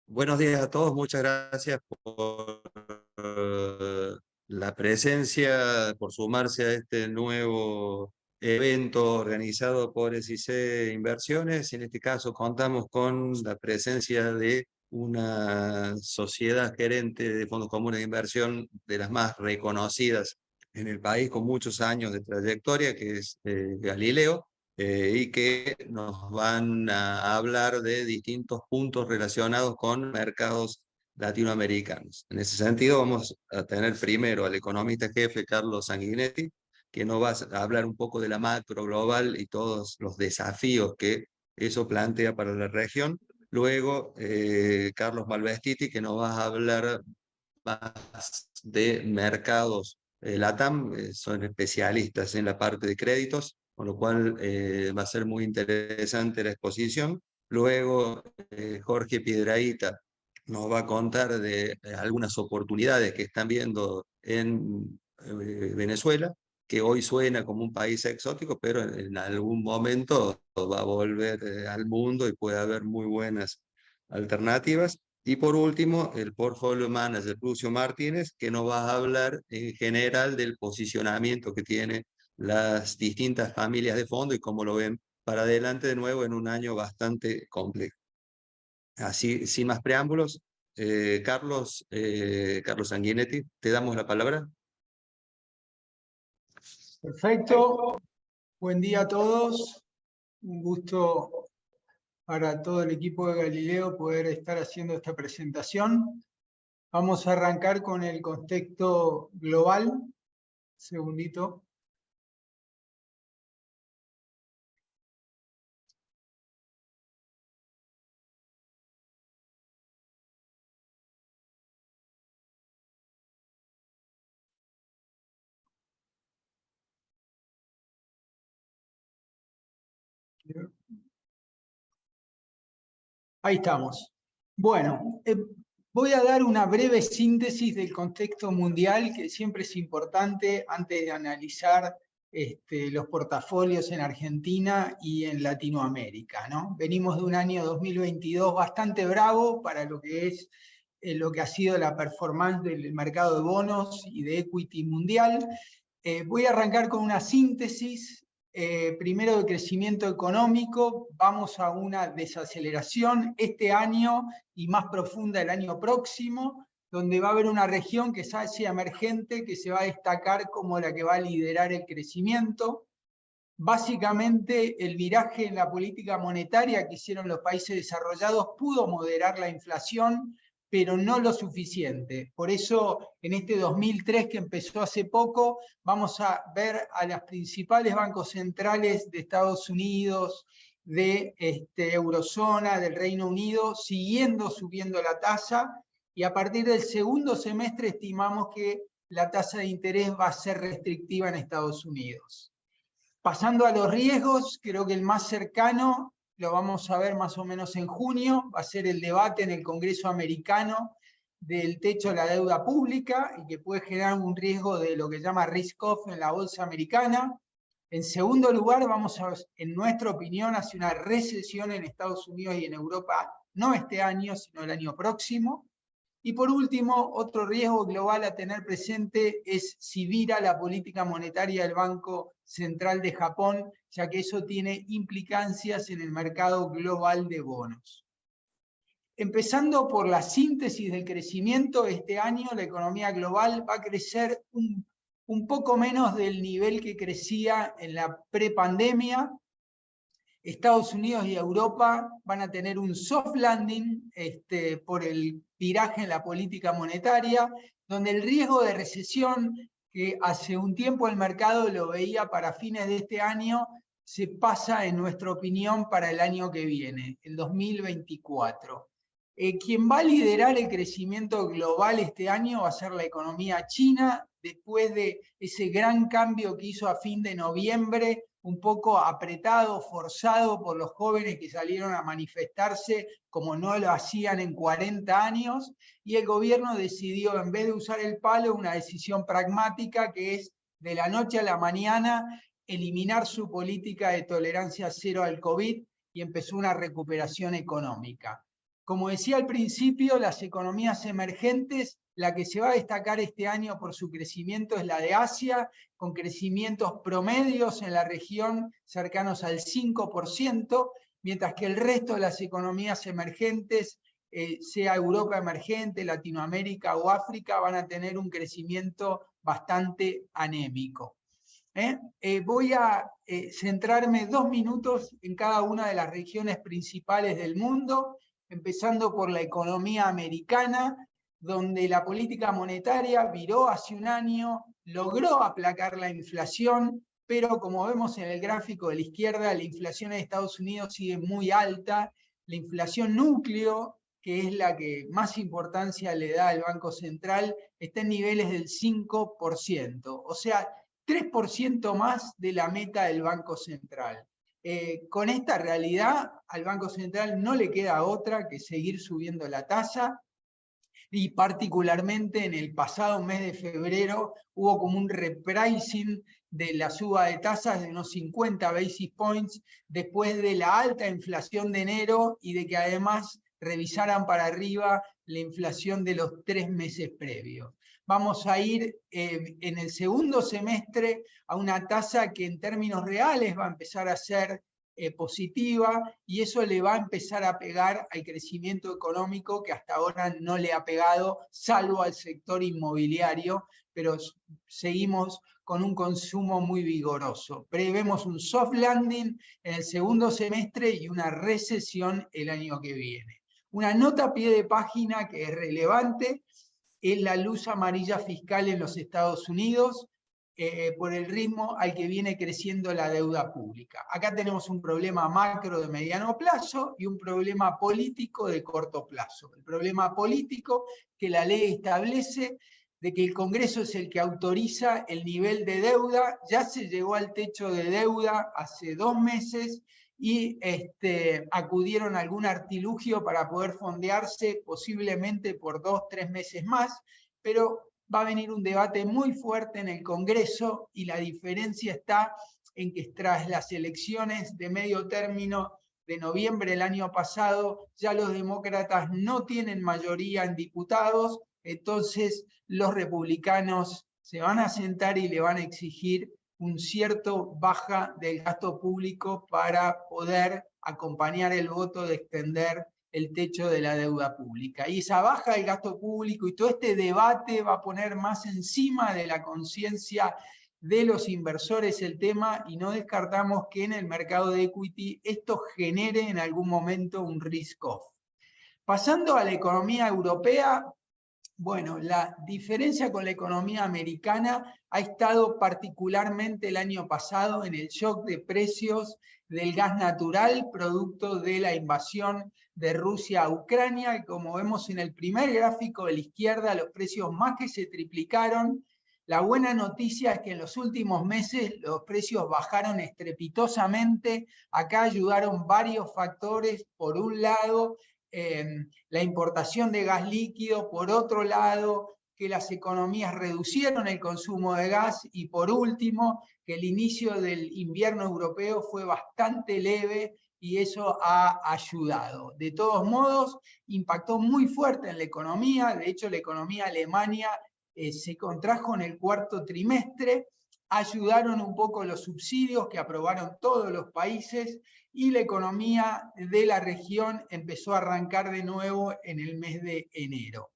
Buenos días a todos, muchas gracias por la presencia, por sumarse a este nuevo evento organizado por SIC Inversiones. En este caso contamos con la presencia de una sociedad gerente de fondos comunes de inversión de las más reconocidas en el país, con muchos años de trayectoria, que es Galileo, y que nos van a hablar de distintos puntos relacionados con mercados latinoamericanos. En ese sentido, vamos a tener primero al economista jefe Carlos Sanguinetti, que nos va a hablar un poco de la macro global y todos los desafíos que eso plantea para la región. Luego, Carlos Malvestiti, que nos va a hablar más de mercados LATAM, son especialistas en la parte de créditos, con lo cual va a ser muy interesante la exposición. Luego, Jorge Piedrahita nos va a contar de algunas oportunidades que están viendo en Venezuela, que hoy suena como un país exótico, pero en algún momento va a volver al mundo y puede haber muy buenas alternativas. Y por último, el portfolio manager Lucio Martínez, que nos va a hablar en general del posicionamiento que tiene las distintas familias de fondo y cómo lo ven para adelante de nuevo en un año bastante complejo. Así, sin más preámbulos, Carlos Sanguinetti, te damos la palabra. Perfecto, buen día a todos. Un gusto para todo el equipo de Galileo poder estar haciendo esta presentación. Vamos a arrancar con el contexto global. Segundito. Ahí estamos. Bueno, voy a dar una breve síntesis del contexto mundial, que siempre es importante antes de analizar los portafolios en Argentina y en Latinoamérica, ¿no? Venimos de un año 2022 bastante bravo para lo que es lo que ha sido la performance del mercado de bonos y de equity mundial. Voy a arrancar con una síntesis. Primero, de crecimiento económico, vamos a una desaceleración este año y más profunda el año próximo, donde va a haber una región que es Asia emergente, que se va a destacar como la que va a liderar el crecimiento. Básicamente, el viraje en la política monetaria que hicieron los países desarrollados pudo moderar la inflación, pero no lo suficiente. Por eso, en este 2003, que empezó hace poco, vamos a ver a los principales bancos centrales de Estados Unidos, de Eurozona, del Reino Unido, siguiendo subiendo la tasa, y a partir del segundo semestre estimamos que la tasa de interés va a ser restrictiva en Estados Unidos. Pasando a los riesgos, creo que el más cercano lo vamos a ver más o menos en junio, va a ser el debate en el Congreso americano del techo de la deuda pública y que puede generar un riesgo de lo que llama risk-off en la bolsa americana. En segundo lugar, vamos a, en nuestra opinión, hacia una recesión en Estados Unidos y en Europa, no este año, sino el año próximo. Y por último, otro riesgo global a tener presente es si vira la política monetaria del Banco Central de Japón, ya que eso tiene implicancias en el mercado global de bonos. Empezando por la síntesis del crecimiento, este año la economía global va a crecer un poco menos del nivel que crecía en la prepandemia. Estados Unidos y Europa van a tener un soft landing por el viraje en la política monetaria, donde el riesgo de recesión, que hace un tiempo el mercado lo veía para fines de este año, se pasa, en nuestra opinión, para el año que viene, el 2024. Quien va a liderar el crecimiento global este año va a ser la economía china, después de ese gran cambio que hizo a fin de noviembre, un poco apretado, forzado por los jóvenes que salieron a manifestarse como no lo hacían en 40 años, y el gobierno decidió, en vez de usar el palo, una decisión pragmática, que es de la noche a la mañana eliminar su política de tolerancia cero al COVID, y empezó una recuperación económica. Como decía al principio, las economías emergentes, la que se va a destacar este año por su crecimiento es la de Asia, con crecimientos promedios en la región cercanos al 5%, mientras que el resto de las economías emergentes, sea Europa emergente, Latinoamérica o África, van a tener un crecimiento bastante anémico. Voy a centrarme 2 minutos en cada una de las regiones principales del mundo, empezando por la economía americana, donde la política monetaria viró hace un año, logró aplacar la inflación, pero como vemos en el gráfico de la izquierda, la inflación en Estados Unidos sigue muy alta, la inflación núcleo, que es la que más importancia le da al Banco Central, está en niveles del 5%, o sea, 3% más de la meta del Banco Central. Con esta realidad, al Banco Central no le queda otra que seguir subiendo la tasa, y particularmente en el pasado mes de febrero hubo como un repricing de la suba de tasas de unos 50 basis points después de la alta inflación de enero y de que además revisaran para arriba la inflación de los 3 meses previos. Vamos a ir en el segundo semestre a una tasa que en términos reales va a empezar a ser positiva, y eso le va a empezar a pegar al crecimiento económico que hasta ahora no le ha pegado, salvo al sector inmobiliario, pero seguimos con un consumo muy vigoroso. Prevemos un soft landing en el segundo semestre y una recesión el año que viene. Una nota a pie de página que es relevante es la luz amarilla fiscal en los Estados Unidos, por el ritmo al que viene creciendo la deuda pública. Acá tenemos un problema macro de mediano plazo y un problema político de corto plazo. El problema político, que la ley establece de que el Congreso es el que autoriza el nivel de deuda, ya se llegó al techo de deuda hace 2 meses y acudieron a algún artilugio para poder fondearse posiblemente por 2-3 meses más, pero va a venir un debate muy fuerte en el Congreso y la diferencia está en que tras las elecciones de medio término de noviembre del año pasado, ya los demócratas no tienen mayoría en diputados, entonces los republicanos se van a sentar y le van a exigir un cierto baja del gasto público para poder acompañar el voto de extender el techo de la deuda pública. Y esa baja del gasto público y todo este debate va a poner más encima de la conciencia de los inversores el tema, y no descartamos que en el mercado de equity esto genere en algún momento un risk-off. Pasando a la economía europea, bueno, la diferencia con la economía americana ha estado particularmente el año pasado en el shock de precios del gas natural, producto de la invasión de Rusia a Ucrania, y como vemos en el primer gráfico de la izquierda, los precios más que se triplicaron. La buena noticia es que en los últimos meses los precios bajaron estrepitosamente. Acá ayudaron varios factores. Por un lado, la importación de gas líquido, por otro lado, que las economías reducieron el consumo de gas, y por último, que el inicio del invierno europeo fue bastante leve y eso ha ayudado. De todos modos, impactó muy fuerte en la economía. De hecho, la economía alemana se contrajo en el cuarto trimestre. Ayudaron un poco los subsidios que aprobaron todos los países, y la economía de la región empezó a arrancar de nuevo en el mes de enero.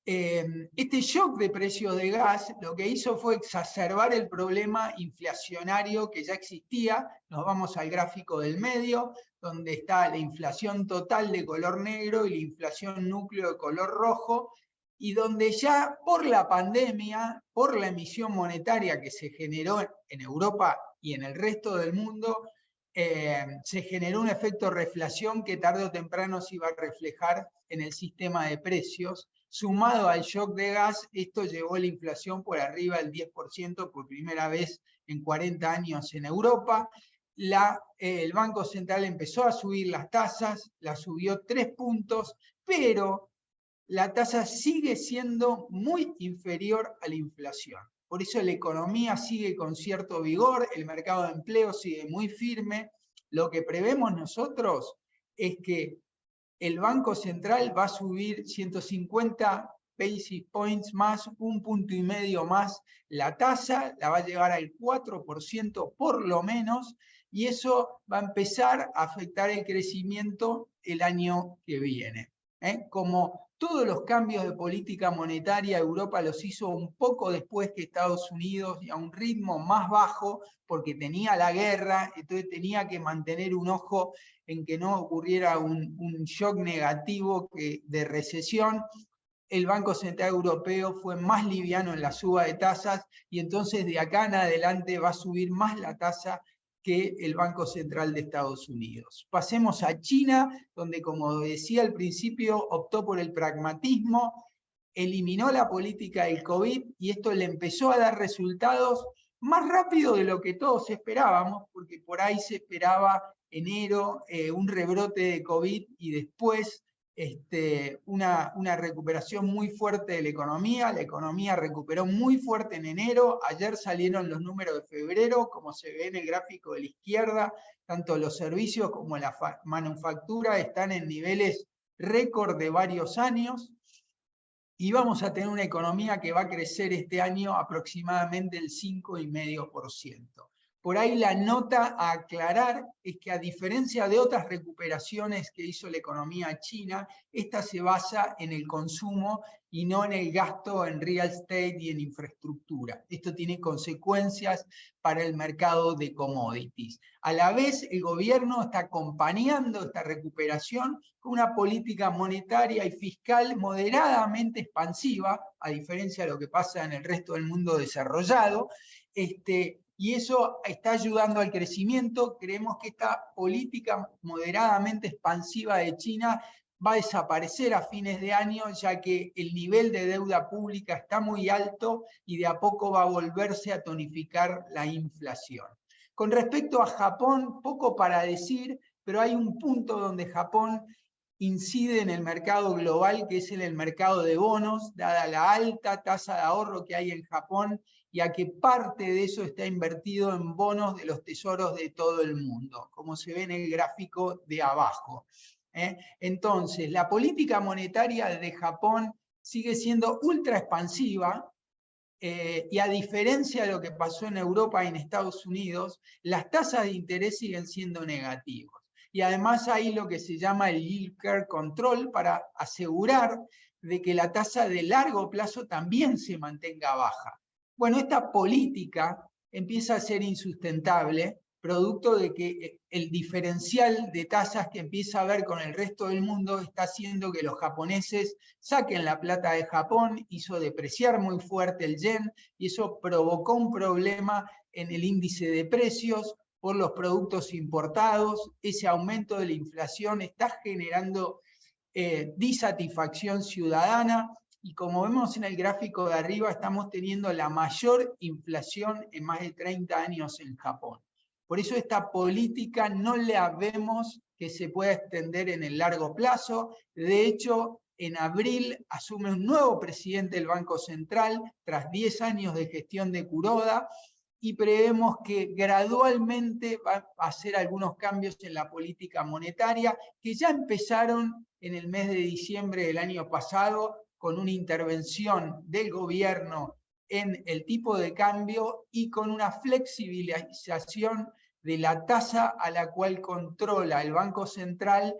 Este shock de precios de gas lo que hizo fue exacerbar el problema inflacionario que ya existía. Nos vamos al gráfico del medio, donde está la inflación total de color negro y la inflación núcleo de color rojo, y donde ya por la pandemia, por la emisión monetaria que se generó en Europa y en el resto del mundo, se generó un efecto reflación que tarde o temprano se iba a reflejar en el sistema de precios. Sumado al shock de gas, esto llevó la inflación por arriba del 10% por primera vez en 40 años en Europa. El Banco Central empezó a subir las tasas, la subió 3 puntos, pero la tasa sigue siendo muy inferior a la inflación. Por eso la economía sigue con cierto vigor, el mercado de empleo sigue muy firme. Lo que prevemos nosotros es que el Banco Central va a subir 150 basis points más, 1,5 puntos más la tasa, la va a llevar al 4% por lo menos, y eso va a empezar a afectar el crecimiento el año que viene. Como todos los cambios de política monetaria, Europa los hizo un poco después que Estados Unidos y a un ritmo más bajo, porque tenía la guerra, entonces tenía que mantener un ojo en que no ocurriera un shock negativo de recesión. El Banco Central Europeo fue más liviano en la suba de tasas y entonces de acá en adelante va a subir más la tasa que el Banco Central de Estados Unidos. Pasemos a China, donde, como decía al principio, optó por el pragmatismo, eliminó la política del COVID y esto le empezó a dar resultados más rápido de lo que todos esperábamos, porque por ahí se esperaba enero un rebrote de COVID y después una recuperación muy fuerte de la economía recuperó muy fuerte en enero, ayer salieron los números de febrero, como se ve en el gráfico de la izquierda, tanto los servicios como la manufactura están en niveles récord de varios años, y vamos a tener una economía que va a crecer este año aproximadamente el 5,5%. Por ahí la nota a aclarar es que a diferencia de otras recuperaciones que hizo la economía china, esta se basa en el consumo y no en el gasto en real estate y en infraestructura. Esto tiene consecuencias para el mercado de commodities. A la vez, el gobierno está acompañando esta recuperación con una política monetaria y fiscal moderadamente expansiva, a diferencia de lo que pasa en el resto del mundo desarrollado, y eso está ayudando al crecimiento. Creemos que esta política moderadamente expansiva de China va a desaparecer a fines de año, ya que el nivel de deuda pública está muy alto y de a poco va a volverse a tonificar la inflación. Con respecto a Japón, poco para decir, pero hay un punto donde Japón incide en el mercado global, que es en el mercado de bonos, dada la alta tasa de ahorro que hay en Japón, y a que parte de eso está invertido en bonos de los tesoros de todo el mundo, como se ve en el gráfico de abajo. Entonces, la política monetaria de Japón sigue siendo ultra expansiva, y a diferencia de lo que pasó en Europa y en Estados Unidos, las tasas de interés siguen siendo negativas. Y además hay lo que se llama el yield curve control para asegurar de que la tasa de largo plazo también se mantenga baja. Bueno, esta política empieza a ser insustentable, producto de que el diferencial de tasas que empieza a haber con el resto del mundo está haciendo que los japoneses saquen la plata de Japón, hizo depreciar muy fuerte el yen, y eso provocó un problema en el índice de precios por los productos importados. Ese aumento de la inflación está generando disatisfacción ciudadana, y como vemos en el gráfico de arriba, estamos teniendo la mayor inflación en más de 30 años en Japón. Por eso esta política no la vemos que se pueda extender en el largo plazo. De hecho, en abril asume un nuevo presidente del Banco Central, tras 10 años de gestión de Kuroda, y prevemos que gradualmente va a hacer algunos cambios en la política monetaria, que ya empezaron en el mes de diciembre del año pasado, con una intervención del gobierno en el tipo de cambio y con una flexibilización de la tasa a la cual controla el Banco Central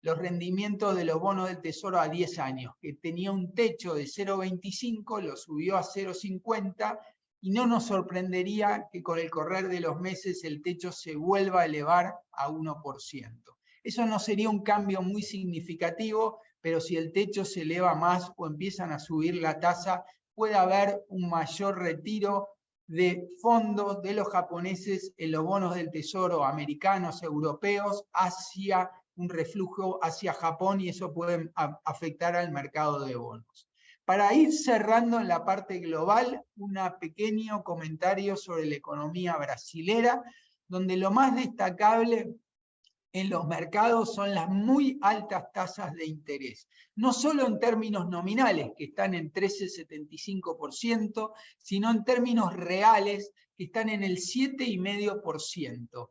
los rendimientos de los bonos del Tesoro a 10 años, que tenía un techo de 0,25, lo subió a 0,50, y no nos sorprendería que con el correr de los meses el techo se vuelva a elevar a 1%. Eso no sería un cambio muy significativo, pero si el techo se eleva más o empiezan a subir la tasa, puede haber un mayor retiro de fondos de los japoneses en los bonos del Tesoro americanos, europeos, hacia un reflujo hacia Japón, y eso puede afectar al mercado de bonos. Para ir cerrando en la parte global, un pequeño comentario sobre la economía brasilera, donde lo más destacable en los mercados son las muy altas tasas de interés, no solo en términos nominales, que están en 13,75%, sino en términos reales, que están en el 7,5%.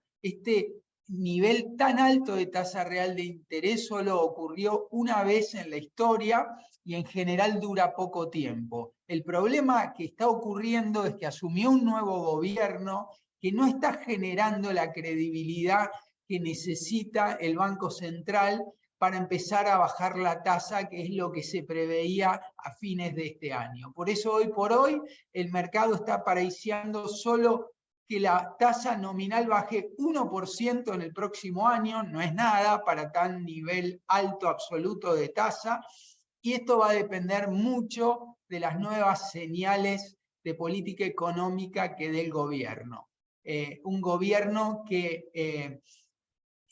nivel tan alto de tasa real de interés solo ocurrió una vez en la historia y en general dura poco tiempo. El problema que está ocurriendo es que asumió un nuevo gobierno que no está generando la credibilidad que necesita el Banco Central para empezar a bajar la tasa, que es lo que se preveía a fines de este año. Por eso hoy por hoy el mercado está preciando solo que la tasa nominal baje 1% en el próximo año, no es nada para tan nivel alto absoluto de tasa, y esto va a depender mucho de las nuevas señales de política económica que dé el gobierno. Un gobierno que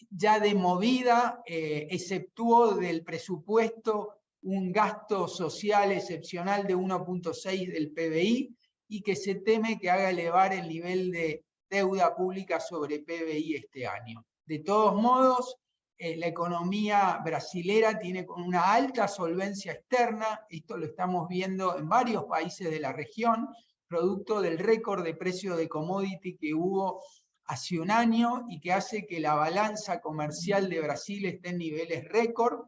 ya de movida exceptuó del presupuesto un gasto social excepcional de 1,6 del PBI, y que se teme que haga elevar el nivel de deuda pública sobre PBI este año. De todos modos, la economía brasilera tiene una alta solvencia externa, esto lo estamos viendo en varios países de la región, producto del récord de precio de commodity que hubo hace un año y que hace que la balanza comercial de Brasil esté en niveles récord,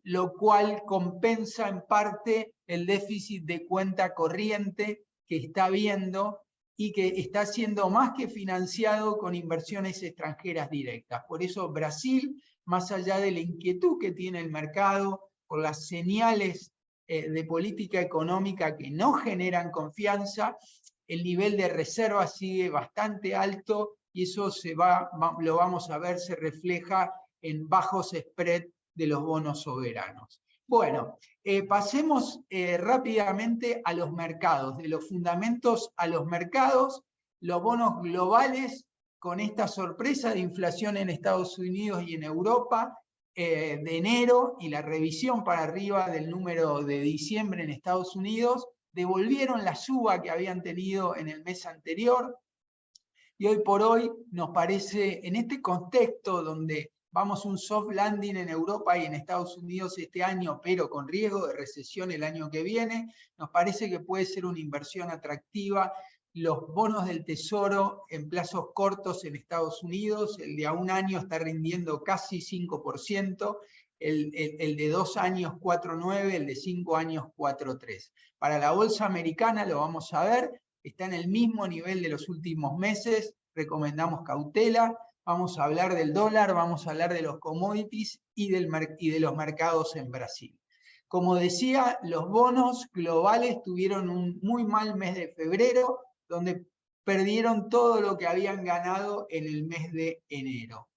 lo cual compensa en parte el déficit de cuenta corriente que está habiendo y que está siendo más que financiado con inversiones extranjeras directas. Por eso Brasil, más allá de la inquietud que tiene el mercado por las señales de política económica que no generan confianza, el nivel de reserva sigue bastante alto y eso lo vamos a ver, se refleja en bajos spread de los bonos soberanos. Bueno, pasemos rápidamente a los mercados, de los fundamentos a los mercados, los bonos globales, con esta sorpresa de inflación en Estados Unidos y en Europa de enero y la revisión para arriba del número de diciembre en Estados Unidos, devolvieron la suba que habían tenido en el mes anterior, y hoy por hoy nos parece, en este contexto donde vamos un soft landing en Europa y en Estados Unidos este año, pero con riesgo de recesión el año que viene, nos parece que puede ser una inversión atractiva. Los bonos del Tesoro en plazos cortos en Estados Unidos, el de a un año está rindiendo casi 5%, el de 2 años 4,9%, el de 5 años 4,3%. Para la bolsa americana, lo vamos a ver, está en el mismo nivel de los últimos meses, recomendamos cautela. Vamos a hablar del dólar, vamos a hablar de los commodities y de los mercados en Brasil. Como decía, los bonos globales tuvieron un muy mal mes de febrero, donde perdieron todo lo que habían ganado en el mes de enero.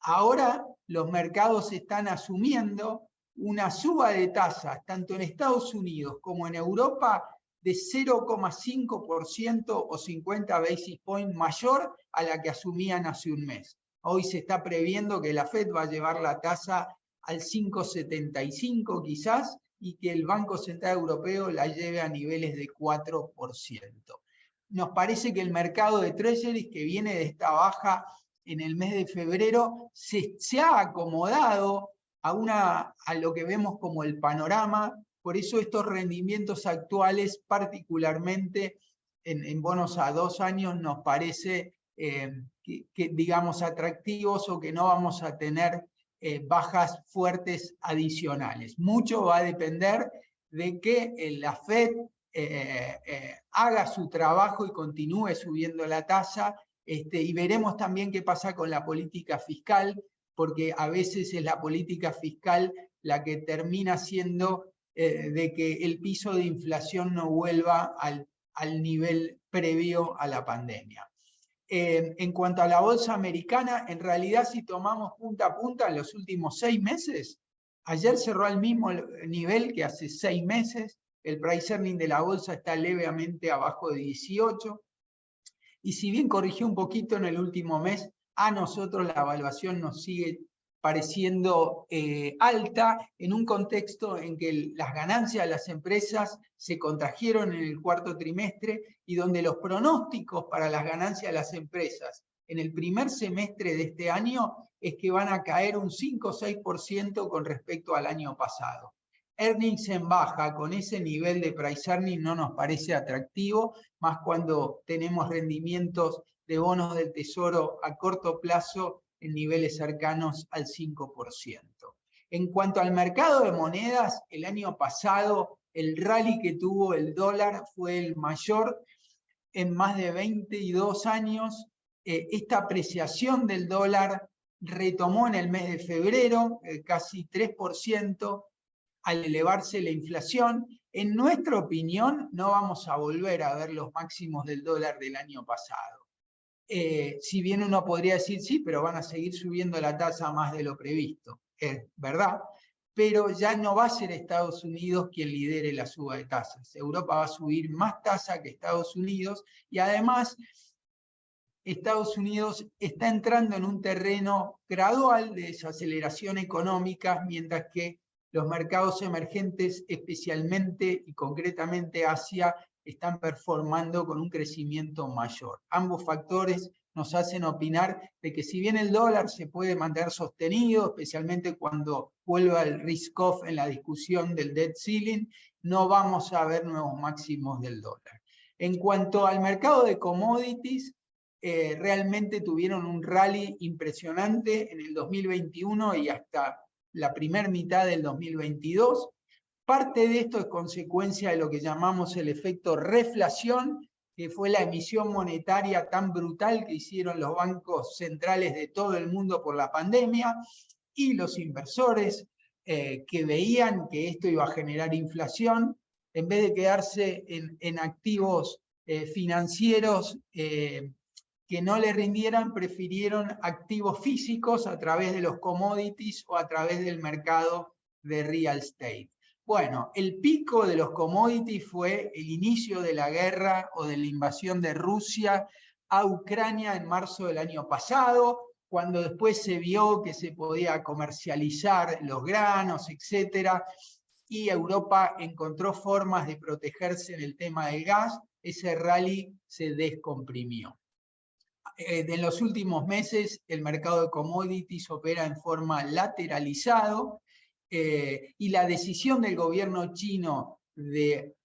Ahora los mercados están asumiendo una suba de tasas, tanto en Estados Unidos como en Europa, de 0,5% o 50 basis points mayor a la que asumían hace un mes. Hoy se está previendo que la Fed va a llevar la tasa al 5,75 quizás, y que el Banco Central Europeo la lleve a niveles de 4%. Nos parece que el mercado de treasuries, que viene de esta baja en el mes de febrero, se ha acomodado a lo que vemos como el panorama. Por eso estos rendimientos actuales, particularmente en bonos a 2 años, nos parece digamos, atractivos, o que no vamos a tener bajas fuertes adicionales. Mucho va a depender de que la Fed haga su trabajo y continúe subiendo la tasa, y veremos también qué pasa con la política fiscal, porque a veces es la política fiscal la que termina siendo de que el piso de inflación no vuelva al nivel previo a la pandemia. En cuanto a la bolsa americana, en realidad si tomamos punta a punta en los últimos 6 meses, ayer cerró al mismo nivel que hace 6 meses, el price earning de la bolsa está levemente abajo de 18, y si bien corrigió un poquito en el último mes, a nosotros la evaluación nos sigue pareciendo alta en un contexto en que las ganancias de las empresas se contrajeron en el cuarto trimestre y donde los pronósticos para las ganancias de las empresas en el primer semestre de este año es que van a caer un 5 o 6% con respecto al año pasado. Earnings en baja con ese nivel de price earning no nos parece atractivo, más cuando tenemos rendimientos de bonos del Tesoro a corto plazo en niveles cercanos al 5%. En cuanto al mercado de monedas, el año pasado el rally que tuvo el dólar fue el mayor en más de 22 años. Esta apreciación del dólar retomó en el mes de febrero, casi 3%, al elevarse la inflación. En nuestra opinión, no vamos a volver a ver los máximos del dólar del año pasado. Si bien uno podría decir, sí, pero van a seguir subiendo la tasa más de lo previsto, es verdad, pero ya no va a ser Estados Unidos quien lidere la suba de tasas. Europa va a subir más tasa que Estados Unidos, y además Estados Unidos está entrando en un terreno gradual de desaceleración económica, mientras que los mercados emergentes, especialmente y concretamente Asia, están performando con un crecimiento mayor. Ambos factores nos hacen opinar de que si bien el dólar se puede mantener sostenido, especialmente cuando vuelva el risk-off en la discusión del debt ceiling, no vamos a ver nuevos máximos del dólar. En cuanto al mercado de commodities, realmente tuvieron un rally impresionante en el 2021 y hasta la primera mitad del 2022. Parte de esto es consecuencia de lo que llamamos el efecto reflación, que fue la emisión monetaria tan brutal que hicieron los bancos centrales de todo el mundo por la pandemia, y los inversores que veían que esto iba a generar inflación, en vez de quedarse en activos financieros que no le rindieran, prefirieron activos físicos a través de los commodities o a través del mercado de real estate. Bueno, el pico de los commodities fue el inicio de la guerra o de la invasión de Rusia a Ucrania en marzo del año pasado, cuando después se vio que se podía comercializar los granos, etc., y Europa encontró formas de protegerse en el tema del gas. Ese rally se descomprimió. En los últimos meses el mercado de commodities opera en forma lateralizado, y la decisión del gobierno chino de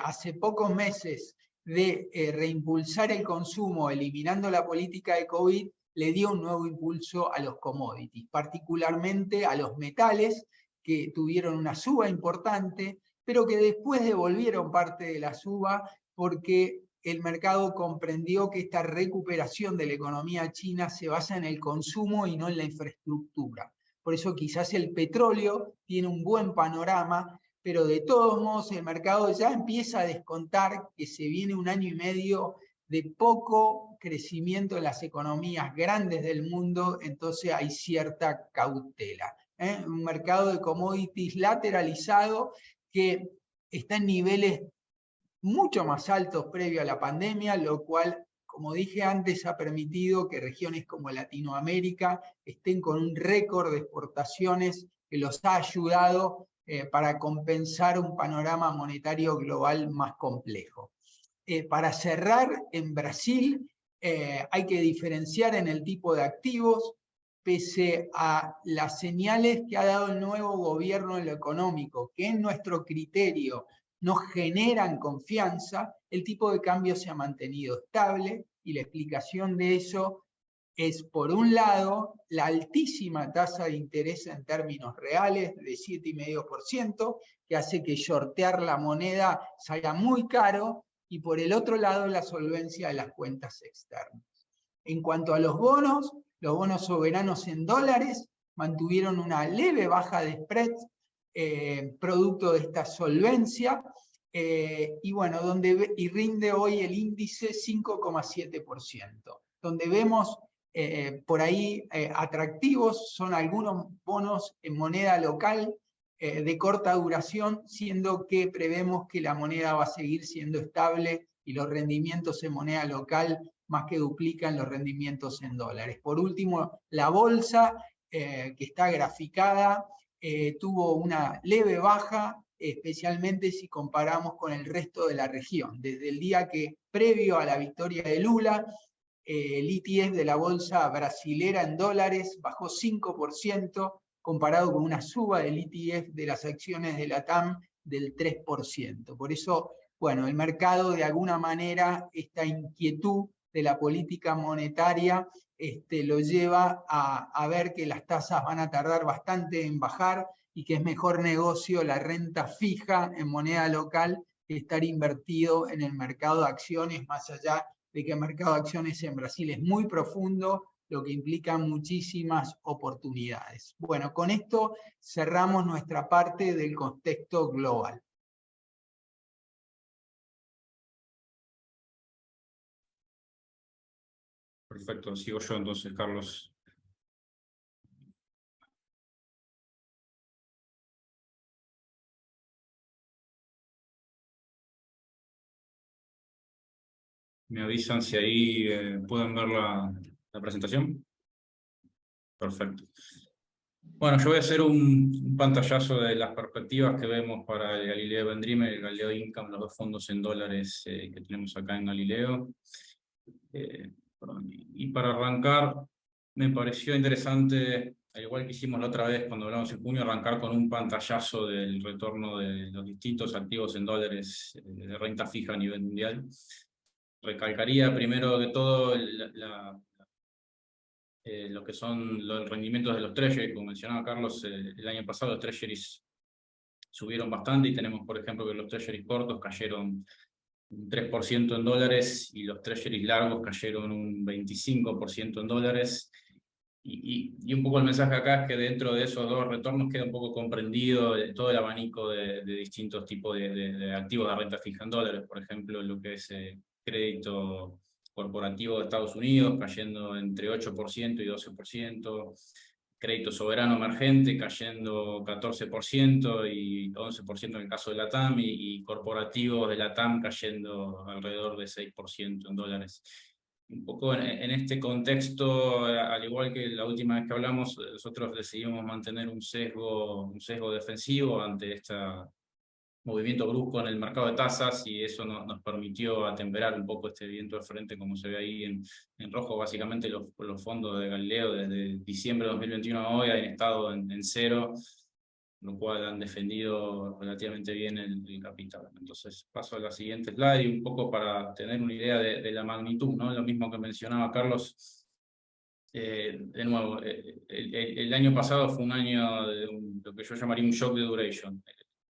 hace pocos meses de reimpulsar el consumo eliminando la política de COVID le dio un nuevo impulso a los commodities, particularmente a los metales, que tuvieron una suba importante, pero que después devolvieron parte de la suba porque el mercado comprendió que esta recuperación de la economía china se basa en el consumo y no en la infraestructura. Por eso quizás el petróleo tiene un buen panorama, pero de todos modos el mercado ya empieza a descontar que se viene un año y medio de poco crecimiento en las economías grandes del mundo, entonces hay cierta cautela. Un mercado de commodities lateralizado que está en niveles mucho más altos previo a la pandemia, lo cual, como dije antes, ha permitido que regiones como Latinoamérica estén con un récord de exportaciones que los ha ayudado para compensar un panorama monetario global más complejo. Para cerrar, en Brasil hay que diferenciar en el tipo de activos. Pese a las señales que ha dado el nuevo gobierno en lo económico, que en nuestro criterio no generan confianza, el tipo de cambio se ha mantenido estable, y la explicación de eso es, por un lado, la altísima tasa de interés en términos reales de 7,5%, que hace que shortear la moneda salga muy caro, y por el otro lado, la solvencia de las cuentas externas. En cuanto a los bonos soberanos en dólares mantuvieron una leve baja de spread, producto de esta solvencia, y bueno, y rinde hoy el índice 5,7%. Donde vemos por ahí atractivos son algunos bonos en moneda local de corta duración, siendo que prevemos que la moneda va a seguir siendo estable y los rendimientos en moneda local más que duplican los rendimientos en dólares. Por último, la bolsa, que está graficada, tuvo una leve baja, especialmente si comparamos con el resto de la región. Desde el día que, previo a la victoria de Lula, el ETF de la bolsa brasilera en dólares bajó 5%, comparado con una suba del ETF de las acciones de la TAM del 3%. Por eso, bueno, el mercado de alguna manera, esta inquietud de la política monetaria lo lleva a ver que las tasas van a tardar bastante en bajar y que es mejor negocio la renta fija en moneda local que estar invertido en el mercado de acciones, más allá de que el mercado de acciones en Brasil es muy profundo, lo que implica muchísimas oportunidades. Bueno, con esto cerramos nuestra parte del contexto global. Perfecto, sigo yo entonces, Carlos. ¿Me avisan si ahí pueden ver la presentación? Perfecto. Bueno, yo voy a hacer un pantallazo de las perspectivas que vemos para el Galileo Event Dreamer y el Galileo Income, los dos fondos en dólares que tenemos acá en Galileo. Y para arrancar, me pareció interesante, al igual que hicimos la otra vez cuando hablamos en junio, arrancar con un pantallazo del retorno de los distintos activos en dólares de renta fija a nivel mundial. Recalcaría primero de todo lo que son los rendimientos de los treasuries. Como mencionaba Carlos, el año pasado los treasuries subieron bastante y tenemos, por ejemplo, que los treasuries cortos cayeron un 3% en dólares y los treasuries largos cayeron un 25% en dólares. Y un poco el mensaje acá es que dentro de esos dos retornos queda un poco comprendido todo el abanico de distintos tipos de activos de renta fija en dólares. Por ejemplo, lo que es crédito corporativo de Estados Unidos cayendo entre 8% y 12%, crédito soberano emergente cayendo 14% y 11% en el caso de la TAM, y corporativos de la TAM cayendo alrededor de 6% en dólares. Un poco en este contexto, al igual que la última vez que hablamos, nosotros decidimos mantener un sesgo defensivo ante este movimiento brusco en el mercado de tasas, y eso nos permitió atemperar un poco este viento de frente, como se ve ahí en rojo. Básicamente los fondos de Galileo desde diciembre de 2021 a hoy han estado en cero, lo cual han defendido relativamente bien el capital. Entonces paso a la siguiente slide, y un poco para tener una idea de la magnitud, ¿no? Lo mismo que mencionaba Carlos. De nuevo, el año pasado fue un año de lo que yo llamaría un shock de duration.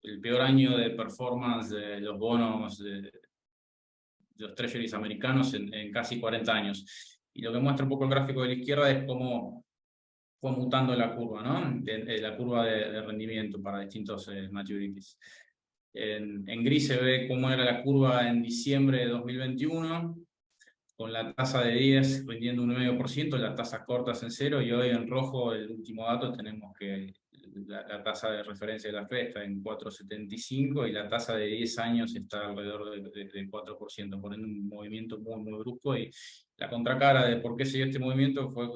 El peor año de performance de los bonos de los treasuries americanos en casi 40 años. Y lo que muestra un poco el gráfico de la izquierda es cómo fue mutando la curva, ¿no? La curva de rendimiento para distintos maturities. En gris se ve cómo era la curva en diciembre de 2021, con la tasa de 10 rindiendo un 9%, las tasas cortas en 0, y hoy en rojo, el último dato, tenemos que la tasa de referencia de la FED está en 4,75 y la tasa de 10 años está alrededor de 4%, poniendo un movimiento muy, muy brusco. Y la contracara de por qué se dio este movimiento fue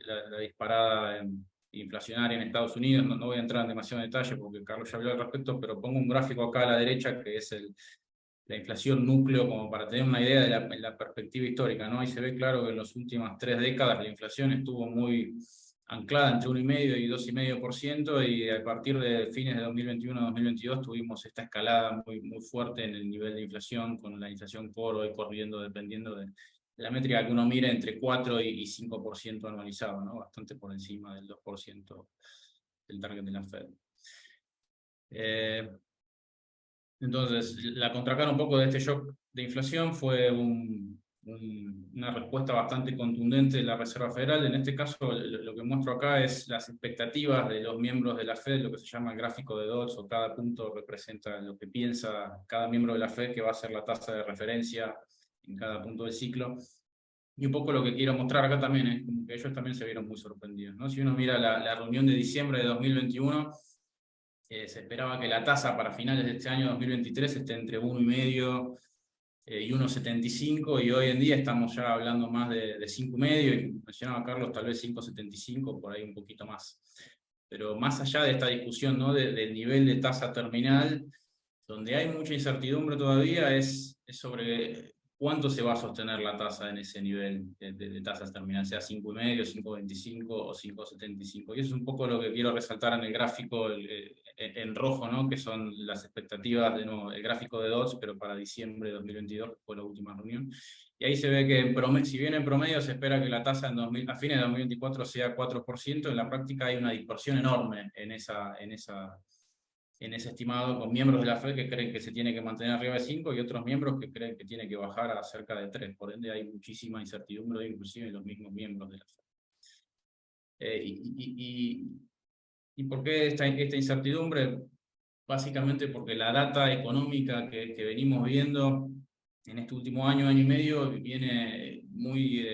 la disparada inflacionaria en Estados Unidos. No voy a entrar en demasiado detalle porque Carlos ya habló al respecto, pero pongo un gráfico acá a la derecha que es la inflación núcleo, como para tener una idea de la perspectiva histórica, ¿no? Y se ve claro que en las últimas 3 décadas la inflación estuvo muy anclada entre 1,5% y 2,5%, y a partir de fines de 2021 a 2022 tuvimos esta escalada muy, muy fuerte en el nivel de inflación, con la inflación core hoy corriendo, dependiendo de la métrica que uno mire, entre 4 y 5% anualizado, ¿no? Bastante por encima del 2% del target de la Fed. Entonces, la contracara un poco de este shock de inflación fue una respuesta bastante contundente de la Reserva Federal. En este caso, lo que muestro acá es las expectativas de los miembros de la Fed, lo que se llama el gráfico de Dodds, o cada punto representa lo que piensa cada miembro de la Fed que va a ser la tasa de referencia en cada punto del ciclo. Y un poco lo que quiero mostrar acá también es como que ellos también se vieron muy sorprendidos, ¿no? Si uno mira la reunión de diciembre de 2021, se esperaba que la tasa para finales de este año 2023 esté entre 1,5 y 1,75, y hoy en día estamos ya hablando más de 5,5, y mencionaba Carlos, tal vez 5,75, por ahí un poquito más. Pero más allá de esta discusión, ¿no? Del nivel de tasa terminal, donde hay mucha incertidumbre todavía, es sobre ¿cuánto se va a sostener la tasa en ese nivel de tasas terminales? Sea 5,5, 5,25 o 5,75. Y eso es un poco lo que quiero resaltar en el gráfico en rojo, ¿no? Que son las expectativas, de nuevo, el gráfico de Dodge, pero para diciembre de 2022, que fue la última reunión. Y ahí se ve que, si bien en promedio se espera que la tasa a fines de 2024 sea 4%, en la práctica hay una distorsión enorme en ese estimado, con miembros de la FED que creen que se tiene que mantener arriba de 5 y otros miembros que creen que tiene que bajar a cerca de 3. Por ende hay muchísima incertidumbre, inclusive en los mismos miembros de la FED. ¿Y por qué esta incertidumbre? Básicamente porque la data económica que venimos viendo en este último año y medio, viene muy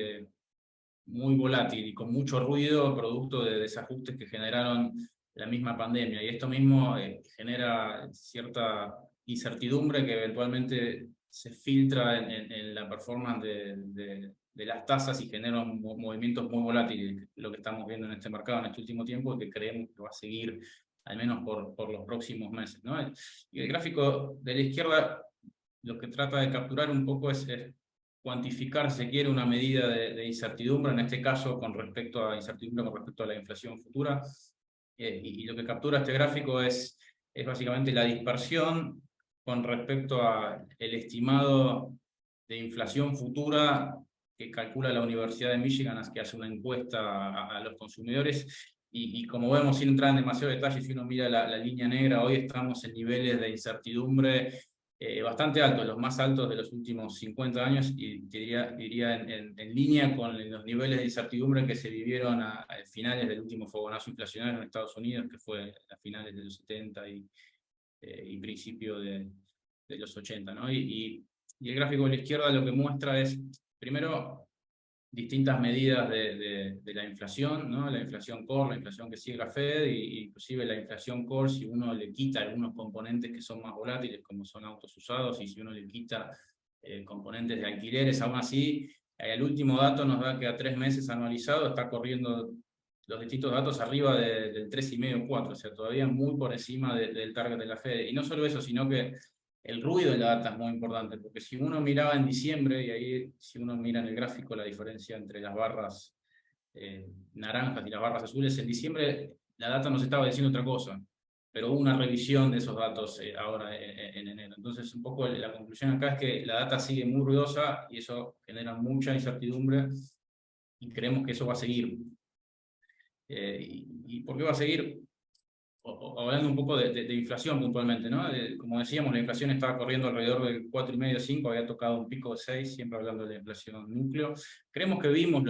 volátil y con mucho ruido, producto de desajustes que generaron la misma pandemia. Y esto mismo genera cierta incertidumbre que eventualmente se filtra en la performance de las tasas y genera movimientos muy volátiles, lo que estamos viendo en este mercado en este último tiempo, y que creemos que va a seguir al menos por los próximos meses, ¿no? Y el gráfico de la izquierda lo que trata de capturar un poco es cuantificar, si se quiere, una medida de incertidumbre, en este caso con respecto a incertidumbre con respecto a la inflación futura. Y lo que captura este gráfico es básicamente la dispersión con respecto al estimado de inflación futura que calcula la Universidad de Michigan, que hace una encuesta a los consumidores. Y como vemos, sin entrar en demasiado detalle, si uno mira la línea negra, hoy estamos en niveles de incertidumbre bastante altos, los más altos de los últimos 50 años, y diría en línea con los niveles de incertidumbre que se vivieron a finales del último fogonazo inflacionario en Estados Unidos, que fue a finales de los 70 y principio de los 80, ¿no? Y el gráfico de la izquierda lo que muestra es, primero, distintas medidas de la inflación, ¿no? La inflación core, la inflación que sigue la Fed, e inclusive la inflación core, si uno le quita algunos componentes que son más volátiles, como son autos usados, y si uno le quita componentes de alquileres, aún así, el último dato nos da que a 3 meses anualizado está corriendo los distintos datos arriba del 3,5, 4, o sea, todavía muy por encima del target de la Fed. Y no solo eso, sino que el ruido de la data es muy importante, porque si uno miraba en diciembre, y ahí si uno mira en el gráfico la diferencia entre las barras naranjas y las barras azules, en diciembre la data nos estaba diciendo otra cosa, pero hubo una revisión de esos datos ahora en enero. Entonces, un poco la conclusión acá es que la data sigue muy ruidosa y eso genera mucha incertidumbre y creemos que eso va a seguir. ¿Y por qué va a seguir? Hablando un poco de inflación puntualmente, ¿no? Como decíamos, la inflación estaba corriendo alrededor del 4,5, 5, había tocado un pico de 6, siempre hablando de la inflación núcleo. Creemos que vimos,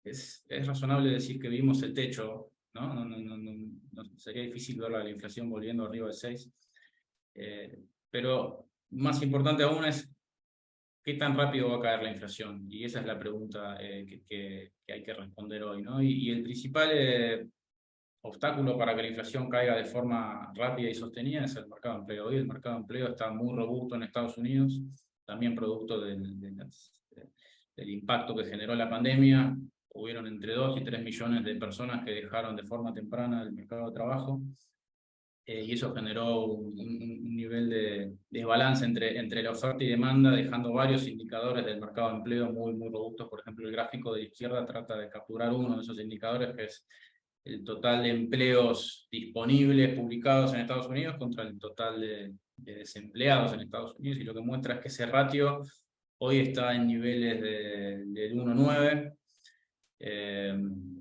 es razonable decir que vimos el techo, ¿no? No sería difícil ver la inflación volviendo arriba de 6. Pero más importante aún es qué tan rápido va a caer la inflación. Y esa es la pregunta que hay que responder hoy, ¿no? Y el principal obstáculo para que la inflación caiga de forma rápida y sostenida es el mercado de empleo. Hoy el mercado de empleo está muy robusto en Estados Unidos, también producto del impacto que generó la pandemia. Hubieron entre 2 y 3 millones de personas que dejaron de forma temprana el mercado de trabajo, y eso generó un nivel de desbalance entre la oferta y demanda, dejando varios indicadores del mercado de empleo muy robustos. Por ejemplo, el gráfico de la izquierda trata de capturar uno de esos indicadores, que es el total de empleos disponibles publicados en Estados Unidos contra el total de desempleados en Estados Unidos, y lo que muestra es que ese ratio hoy está en niveles del 1,9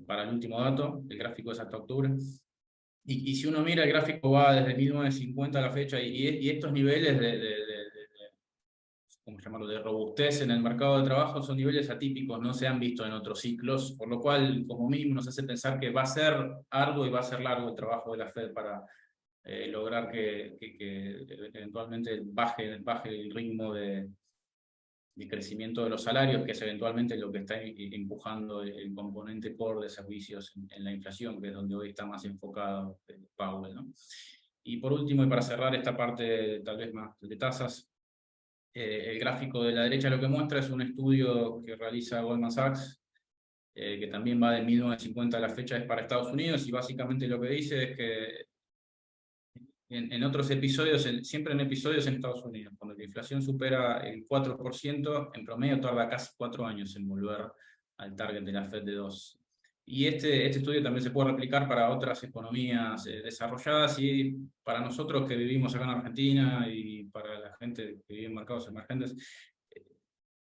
para el último dato. El gráfico es hasta octubre. Y si uno mira, el gráfico va desde 1950 a la fecha, y estos niveles ¿cómo llamarlo?, de robustez en el mercado de trabajo son niveles atípicos, no se han visto en otros ciclos, por lo cual, como mínimo, nos hace pensar que va a ser arduo y va a ser largo el trabajo de la Fed para lograr que eventualmente baje el ritmo de crecimiento de los salarios, que es eventualmente lo que está empujando el componente core de servicios en la inflación, que es donde hoy está más enfocado Powell, ¿no? Y por último, y para cerrar esta parte tal vez más de tasas, el gráfico de la derecha lo que muestra es un estudio que realiza Goldman Sachs, que también va de 1950 a la fecha, es para Estados Unidos, y básicamente lo que dice es que en otros episodios, siempre en episodios en Estados Unidos, cuando la inflación supera el 4%, en promedio tarda casi 4 años en volver al target de la Fed de 2. Y este estudio también se puede replicar para otras economías desarrolladas, y para nosotros que vivimos acá en Argentina y para la gente que vive en mercados emergentes,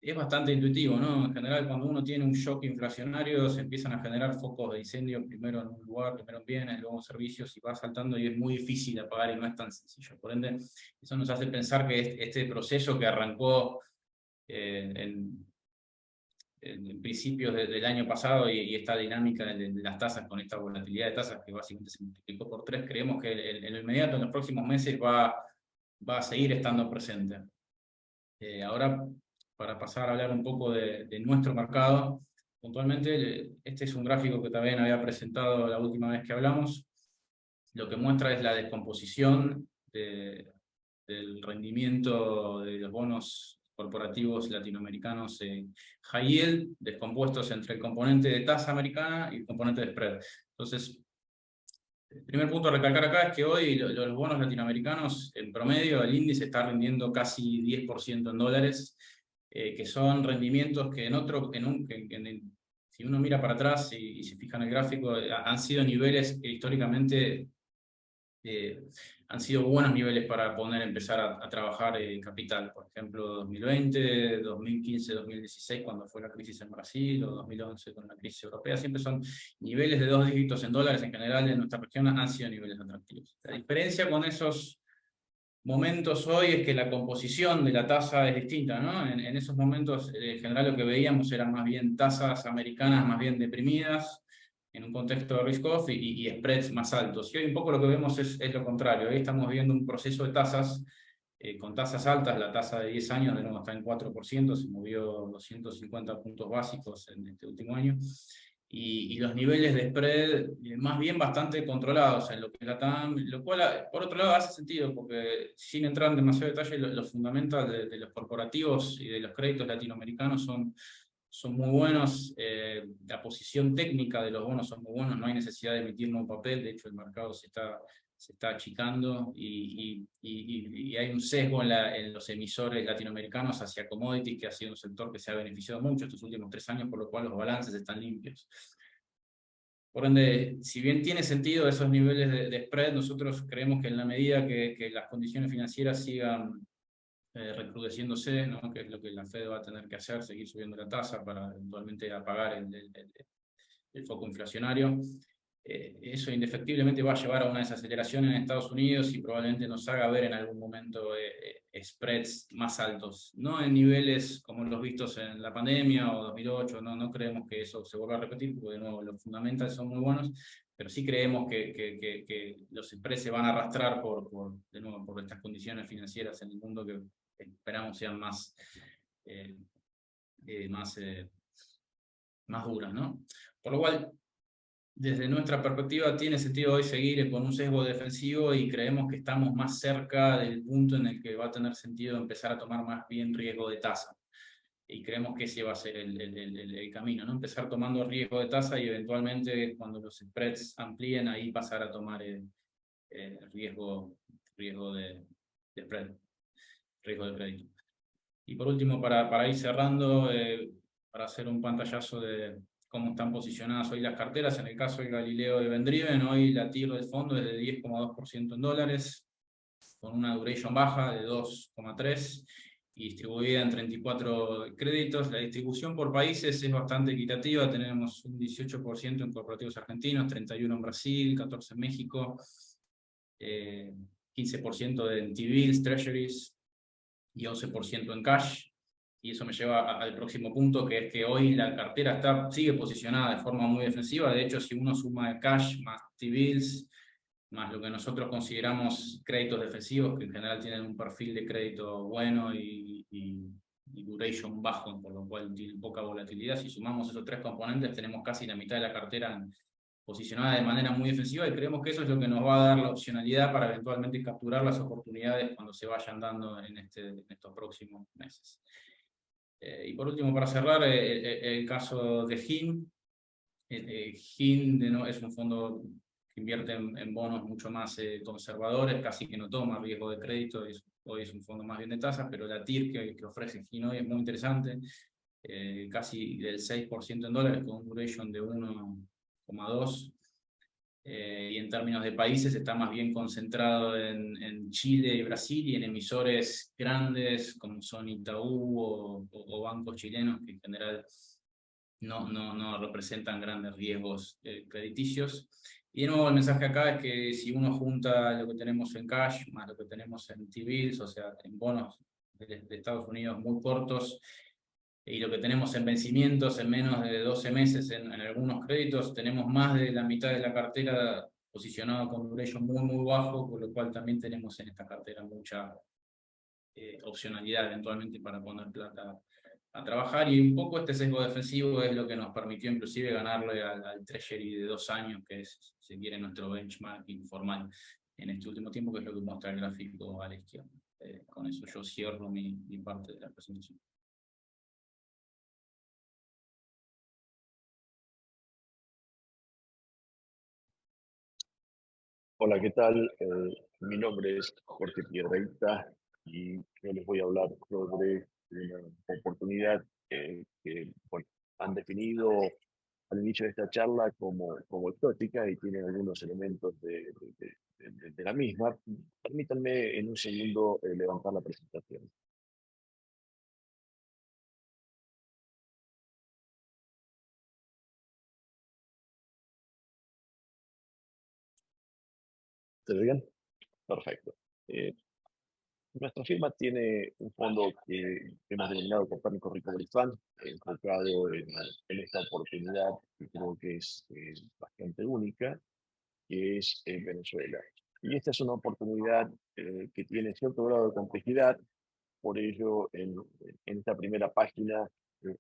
es bastante intuitivo, ¿no? En general, cuando uno tiene un shock inflacionario, se empiezan a generar focos de incendio, primero en un lugar, primero en bienes, luego en servicios, y va saltando, y es muy difícil de apagar y no es tan sencillo. Por ende, eso nos hace pensar que este proceso que arrancó en principios del año pasado, y esta dinámica de las tasas, con esta volatilidad de tasas que básicamente se multiplicó por 3, creemos que en lo inmediato, en los próximos meses, va a seguir estando presente. Ahora, para pasar a hablar un poco de nuestro mercado, puntualmente, este es un gráfico que también había presentado la última vez que hablamos. Lo que muestra es la descomposición del rendimiento de los bonos corporativos latinoamericanos high yield, descompuestos entre el componente de tasa americana y el componente de spread. Entonces, el primer punto a recalcar acá es que hoy los bonos latinoamericanos, en promedio, el índice está rindiendo casi 10% en dólares, que son rendimientos que si uno mira para atrás y se fija en el gráfico, han sido niveles que históricamente han sido buenos niveles para poder empezar a trabajar capital. Por ejemplo, 2020, 2015, 2016, cuando fue la crisis en Brasil, o 2011 con la crisis europea, siempre son niveles de 2 dígitos en dólares en general en nuestra región, han sido niveles atractivos. La diferencia con esos momentos hoy es que la composición de la tasa es distinta, ¿no? En esos momentos, en general, lo que veíamos eran más bien tasas americanas más bien deprimidas, en un contexto de risk-off, y spreads más altos. Y hoy un poco lo que vemos es lo contrario. Hoy estamos viendo un proceso de tasas, con tasas altas. La tasa de 10 años de nuevo está en 4%, se movió 250 puntos básicos en este último año. Y los niveles de spread más bien bastante controlados en lo que es la TAM, lo cual por otro lado hace sentido, porque sin entrar en demasiado detalle, los fundamentales de los corporativos y de los créditos latinoamericanos son muy buenos. La posición técnica de los bonos son muy buenos, no hay necesidad de emitir nuevo papel, de hecho el mercado se está achicando, y hay un sesgo en los emisores latinoamericanos hacia commodities, que ha sido un sector que se ha beneficiado mucho estos últimos 3 años, por lo cual los balances están limpios. Por ende, si bien tiene sentido esos niveles de spread, nosotros creemos que en la medida que las condiciones financieras sigan recrudeciéndose, ¿no? Que es lo que la Fed va a tener que hacer, seguir subiendo la tasa para eventualmente apagar el foco inflacionario. Eso indefectiblemente va a llevar a una desaceleración en Estados Unidos, y probablemente nos haga ver en algún momento spreads más altos. No en niveles como los vistos en la pandemia o 2008, no creemos que eso se vuelva a repetir, porque de nuevo los fundamentals son muy buenos, pero sí creemos que los spreads se van a arrastrar de nuevo, por estas condiciones financieras en el mundo que esperamos sean más duras, ¿no? Por lo cual, desde nuestra perspectiva, tiene sentido hoy seguir con un sesgo defensivo, y creemos que estamos más cerca del punto en el que va a tener sentido empezar a tomar más bien riesgo de tasa. Y creemos que ese va a ser el camino, ¿no? Empezar tomando riesgo de tasa, y eventualmente, cuando los spreads amplíen, ahí pasar a tomar riesgo de spread, riesgo de crédito. Y por último, para ir cerrando, para hacer un pantallazo de cómo están posicionadas hoy las carteras. En el caso del Galileo y Event Driven, hoy la TIR del fondo es de 10,2% en dólares, con una duration baja de 2,3 y distribuida en 34 créditos. La distribución por países es bastante equitativa. Tenemos un 18% en corporativos argentinos, 31% en Brasil, 14% en México, 15% en T-bills, treasuries y 11% en cash. Y eso me lleva al próximo punto, que es que hoy la cartera sigue posicionada de forma muy defensiva. De hecho, si uno suma el cash más T-bills, más lo que nosotros consideramos créditos defensivos, que en general tienen un perfil de crédito bueno y duration bajo, por lo cual tienen poca volatilidad, si sumamos esos 3 componentes, tenemos casi la mitad de la cartera posicionada de manera muy defensiva, y creemos que eso es lo que nos va a dar la opcionalidad para eventualmente capturar las oportunidades cuando se vayan dando en estos próximos meses. Y por último, para cerrar, el caso de HIN. HIN es un fondo que invierte en bonos mucho más conservadores, casi que no toma riesgo de crédito, hoy es un fondo más bien de tasas, pero la TIR que ofrece Hanoi es muy interesante, casi del 6% en dólares, con un duration de 1,2. Y en términos de países está más bien concentrado en Chile y Brasil y en emisores grandes como son Itaú o bancos chilenos que en general no representan grandes riesgos crediticios. Y de nuevo el mensaje acá es que si uno junta lo que tenemos en cash más lo que tenemos en T-bills, o sea, en bonos de Estados Unidos muy cortos, y lo que tenemos en vencimientos en menos de 12 meses en algunos créditos, tenemos más de la mitad de la cartera posicionado con duration muy bajo, con lo cual también tenemos en esta cartera mucha opcionalidad eventualmente para poner plata a trabajar, y un poco este sesgo defensivo es lo que nos permitió inclusive ganarle al Treasury de 2 años, que es, si se quiere, nuestro benchmark informal en este último tiempo, que es lo que muestra el gráfico a la izquierda. Con eso yo cierro mi parte de la presentación. Hola, ¿qué tal? Mi nombre es Jorge Piedrahita y yo les voy a hablar sobre una oportunidad que bueno, han definido al inicio de esta charla como exótica y tiene algunos elementos de la misma. Permítanme en un segundo levantar la presentación. ¿Se ve bien? Perfecto. Nuestra firma tiene un fondo que hemos denominado Copérnico Recovery Fund, enfocado en esta oportunidad que creo que es bastante única, que es Venezuela. Y esta es una oportunidad que tiene cierto grado de complejidad, por ello en esta primera página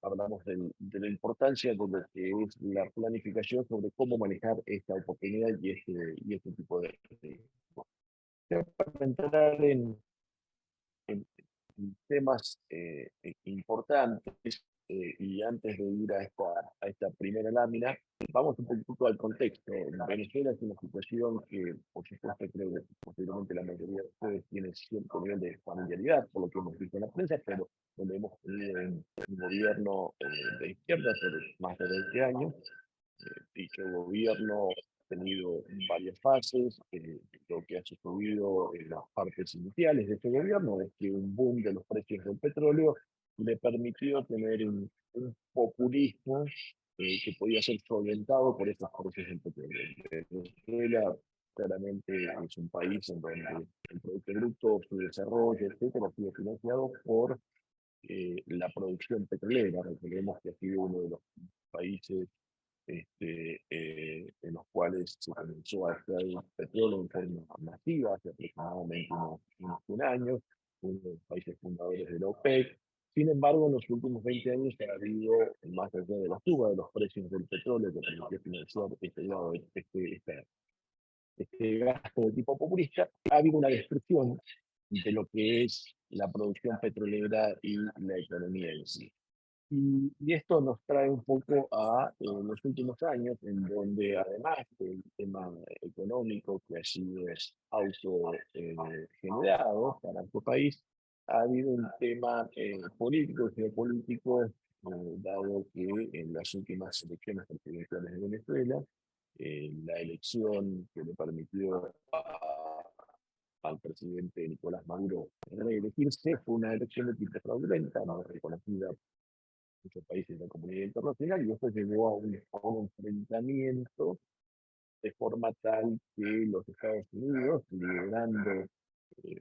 hablamos de la importancia de lo que es la planificación sobre cómo manejar esta oportunidad y este tipo de riesgos. Para entrar en temas importantes, y antes de ir a esta primera lámina, vamos un poquito al contexto. Venezuela es una situación que, por supuesto, creo que posiblemente la mayoría de ustedes tiene cierto nivel de familiaridad, por lo que hemos visto en la prensa, pero donde hemos tenido un gobierno de izquierda por más de 20 años. Dicho gobierno ha tenido varias fases. Lo que ha sucedido en las partes iniciales de este gobierno es que un boom de los precios del petróleo le permitió tener un populismo que podía ser solventado por estos precios del petróleo. Venezuela claramente es un país en donde el Producto Bruto, su desarrollo, etcétera, ha sido financiado por la producción petrolera. Recordemos que ha sido uno de los países en los cuales se comenzó a extraer petróleo en forma masiva hace aproximadamente unos un año, uno de los países fundadores de la OPEC. Sin embargo, en los últimos 20 años ha habido, más allá de la suba de los precios del petróleo que permitió financiar este gasto de tipo populista, ha habido una destrucción de lo que es la producción petrolera y la economía en sí. Y esto nos trae un poco a los últimos años, en donde además del tema económico que ha sido autogenerado para nuestro país, ha habido un tema político y geopolítico, dado que en las últimas elecciones presidenciales de Venezuela, la elección que le permitió al presidente Nicolás Maduro reelegirse fue una elección de tipo fraudulenta, no reconocida muchos países de la comunidad internacional, y esto llevó a un enfrentamiento de forma tal que los Estados Unidos, liderando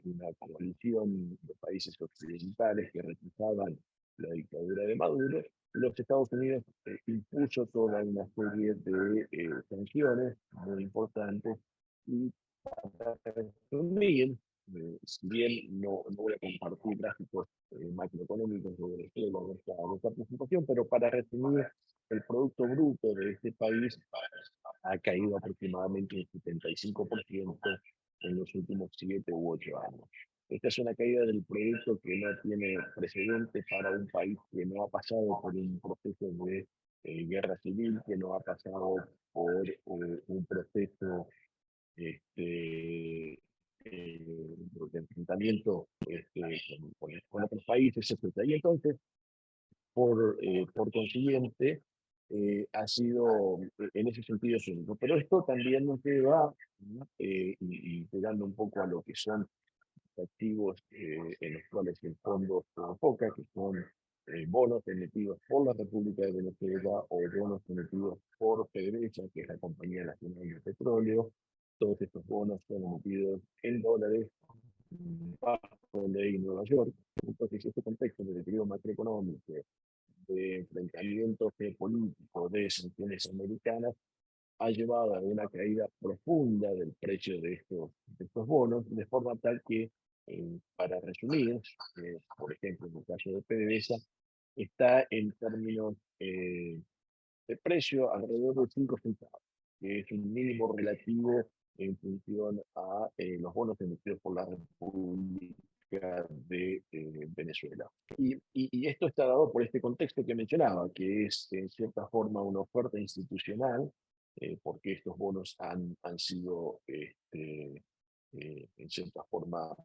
una coalición de países occidentales que rechazaban la dictadura de Maduro, los Estados Unidos impuso toda una serie de sanciones muy importantes y, para resumir, si bien no voy a compartir gráficos macroeconómicos de Venezuela en esta presentación, pero para resumir, el Producto Bruto de este país ha caído aproximadamente un 75% en los últimos 7 u 8 años. Esta es una caída del producto que no tiene precedentes para un país que no ha pasado por un proceso de guerra civil, que no ha pasado por un proceso de enfrentamiento con otros países, etc. Y entonces, por consiguiente, ha sido en ese sentido único. Pero esto también nos lleva, ¿no? Y pegando un poco a lo que son activos en los cuales el fondo se enfoca, que son bonos emitidos por la República de Venezuela o bonos emitidos por PDVSA, que es la Compañía Nacional de Petróleo. Todos estos bonos son emitidos en dólares bajo ley en Nueva York. Entonces, este contexto de deterioro macroeconómico, de enfrentamiento geopolítico, de sanciones americanas, ha llevado a una caída profunda del precio de estos bonos, de forma tal que, para resumir, por ejemplo, en el caso de PDVSA, está en términos de precio alrededor de 5 centavos, que es un mínimo relativo en función a los bonos emitidos por la República de Venezuela. Y esto está dado por este contexto que mencionaba, que es en cierta forma una oferta institucional, porque estos bonos han sido en cierta forma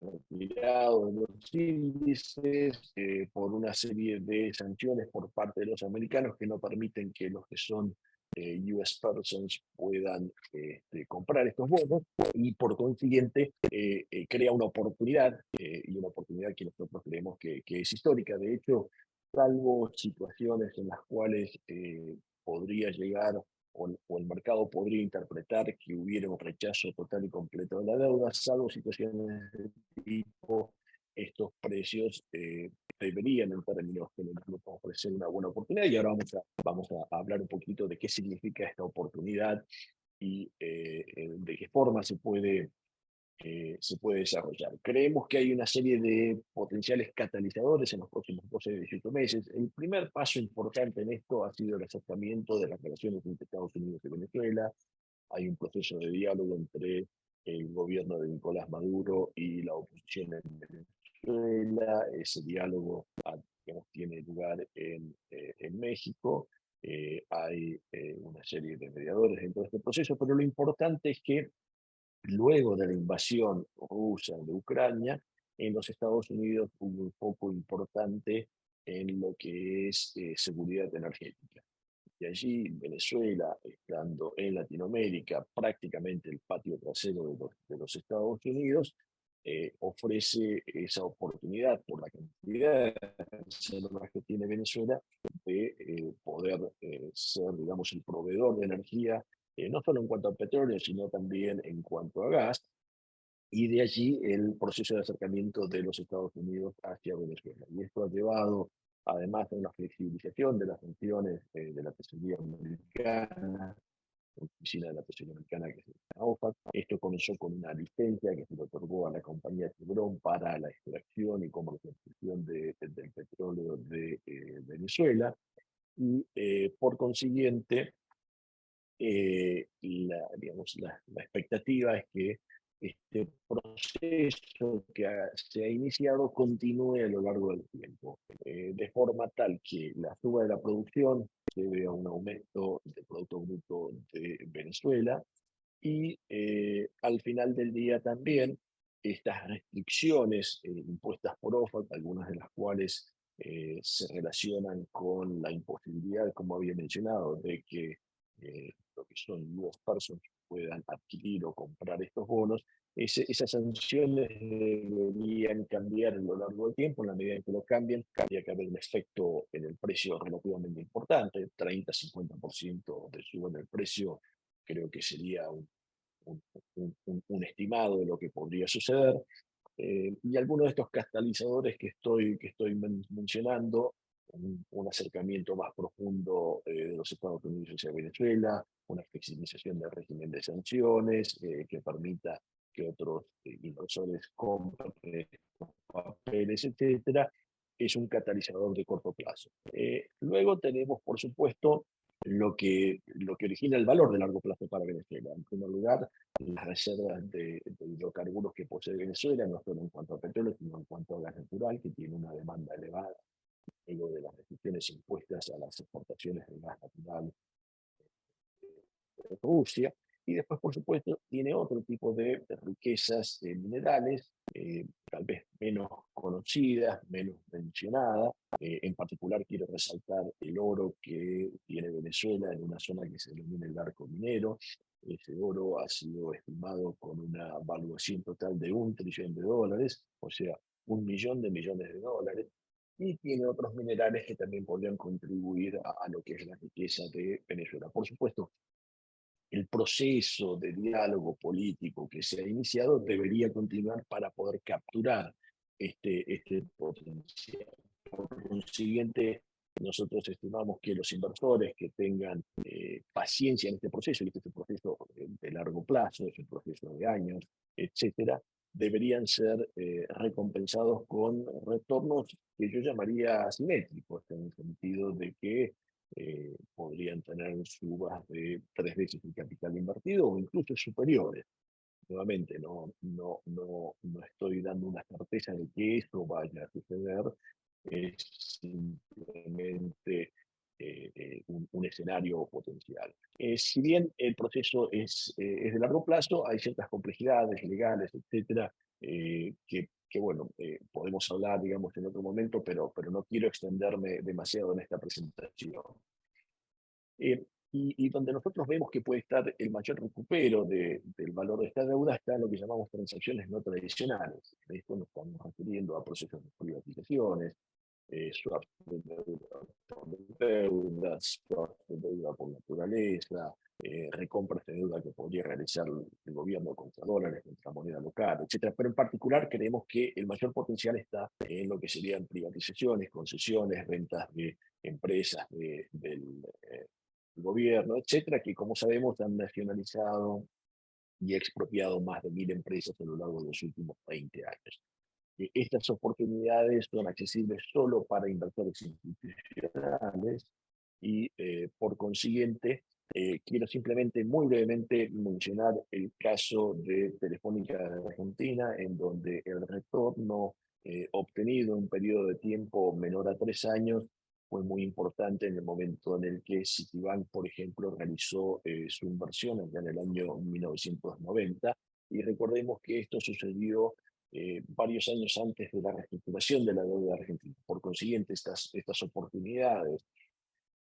retirado de los índices por una serie de sanciones por parte de los americanos que no permiten que los que son US persons puedan comprar estos bonos, y por consiguiente crea una oportunidad, y una oportunidad que nosotros creemos que es histórica. De hecho, salvo situaciones en las cuales podría llegar o el mercado podría interpretar que hubiera un rechazo total y completo de la deuda, salvo situaciones de tipo, estos precios deberían en términos generales ofrecer una buena oportunidad. Y ahora vamos a hablar un poquito de qué significa esta oportunidad y de qué forma se puede desarrollar. Creemos que hay una serie de potenciales catalizadores en los próximos 12 a 18 meses. El primer paso importante en esto ha sido el acercamiento de las relaciones entre Estados Unidos y Venezuela. Hay un proceso de diálogo entre el gobierno de Nicolás Maduro y la oposición en Venezuela. Ese diálogo tiene lugar en México. Hay una serie de mediadores en todo este proceso, pero lo importante es que luego de la invasión rusa de Ucrania, en los Estados Unidos hubo un foco importante en lo que es seguridad energética. Y allí Venezuela, estando en Latinoamérica, prácticamente el patio trasero de los Estados Unidos, ofrece esa oportunidad por la cantidad de reservas que tiene Venezuela de poder ser, digamos, el proveedor de energía, no solo en cuanto a petróleo, sino también en cuanto a gas, y de allí el proceso de acercamiento de los Estados Unidos hacia Venezuela. Y esto ha llevado, además, a una flexibilización de las sanciones de la Tesorería Americana, la Oficina de la Tesorería Americana, que se llama OFAC. Esto comenzó con una licencia que se le otorgó a la compañía Chevron para la extracción y comercialización del petróleo de Venezuela, y por consiguiente, digamos, la expectativa es que este proceso que se ha iniciado continúe a lo largo del tiempo, de forma tal que la suba de la producción se vea un aumento del Producto Bruto de Venezuela, y al final del día también estas restricciones impuestas por OFAC, algunas de las cuales se relacionan con la imposibilidad, como había mencionado, de que lo que son US persons puedan adquirir o comprar estos bonos. Esas sanciones deberían cambiar a lo largo del tiempo. En la medida en que lo cambien, habría que haber un efecto en el precio relativamente importante, 30-50% de suba en el precio. Creo que sería un estimado de lo que podría suceder. Y algunos de estos catalizadores que estoy mencionando, un acercamiento más profundo de los Estados Unidos hacia Venezuela, una flexibilización del régimen de sanciones que permita que otros inversores compren papeles, etcétera, es un catalizador de corto plazo. Luego tenemos, por supuesto, lo que origina el valor de largo plazo para Venezuela. En primer lugar, las reservas de hidrocarburos que posee Venezuela, no solo en cuanto a petróleo, sino en cuanto a gas natural, que tiene una demanda elevada luego de las restricciones impuestas a las exportaciones de gas natural de Rusia. Y después, por supuesto, tiene otro tipo de riquezas minerales, tal vez menos conocidas, menos mencionadas. En particular, quiero resaltar el oro que tiene Venezuela en una zona que se denomina el arco minero. Ese oro ha sido estimado con una valuación total de $1 trillón, o sea, 1 millón de millones de dólares. Y tiene otros minerales que también podrían contribuir a lo que es la riqueza de Venezuela. Por supuesto, el proceso de diálogo político que se ha iniciado debería continuar para poder capturar este potencial. Por consiguiente, nosotros estimamos que los inversores que tengan paciencia en este proceso, y este es un proceso de largo plazo, es un proceso de años, etcétera, deberían ser recompensados con retornos que yo llamaría asimétricos, en el sentido de que podrían tener subas de 3 veces el capital invertido o incluso superiores. Nuevamente, no estoy dando una certeza de que eso vaya a suceder, es simplemente un escenario potencial. Si bien el proceso es de largo plazo, hay ciertas complejidades legales, etcétera, bueno, podemos hablar, digamos, en otro momento, pero no quiero extenderme demasiado en esta presentación. Y donde nosotros vemos que puede estar el mayor recupero del valor de esta deuda está en lo que llamamos transacciones no tradicionales. De esto nos estamos refiriendo a procesos de privatizaciones, swaps de deuda por deudas, swaps de deuda por naturaleza, recompras de deuda que podría realizar el gobierno contra dólares, contra moneda local, etc. Pero en particular creemos que el mayor potencial está en lo que serían privatizaciones, concesiones, ventas de empresas del gobierno, etcétera, que como sabemos han nacionalizado y expropiado más de 1000 empresas a lo largo de los últimos 20 años. Estas oportunidades son accesibles solo para inversores institucionales y por consiguiente quiero simplemente muy brevemente mencionar el caso de Telefónica de Argentina, en donde el retorno obtenido en un periodo de tiempo menor a 3 años fue muy importante en el momento en el que Citibank, por ejemplo, realizó su inversión allá en el año 1990. Y recordemos que esto sucedió varios años antes de la reestructuración de la deuda argentina. Por consiguiente, estas oportunidades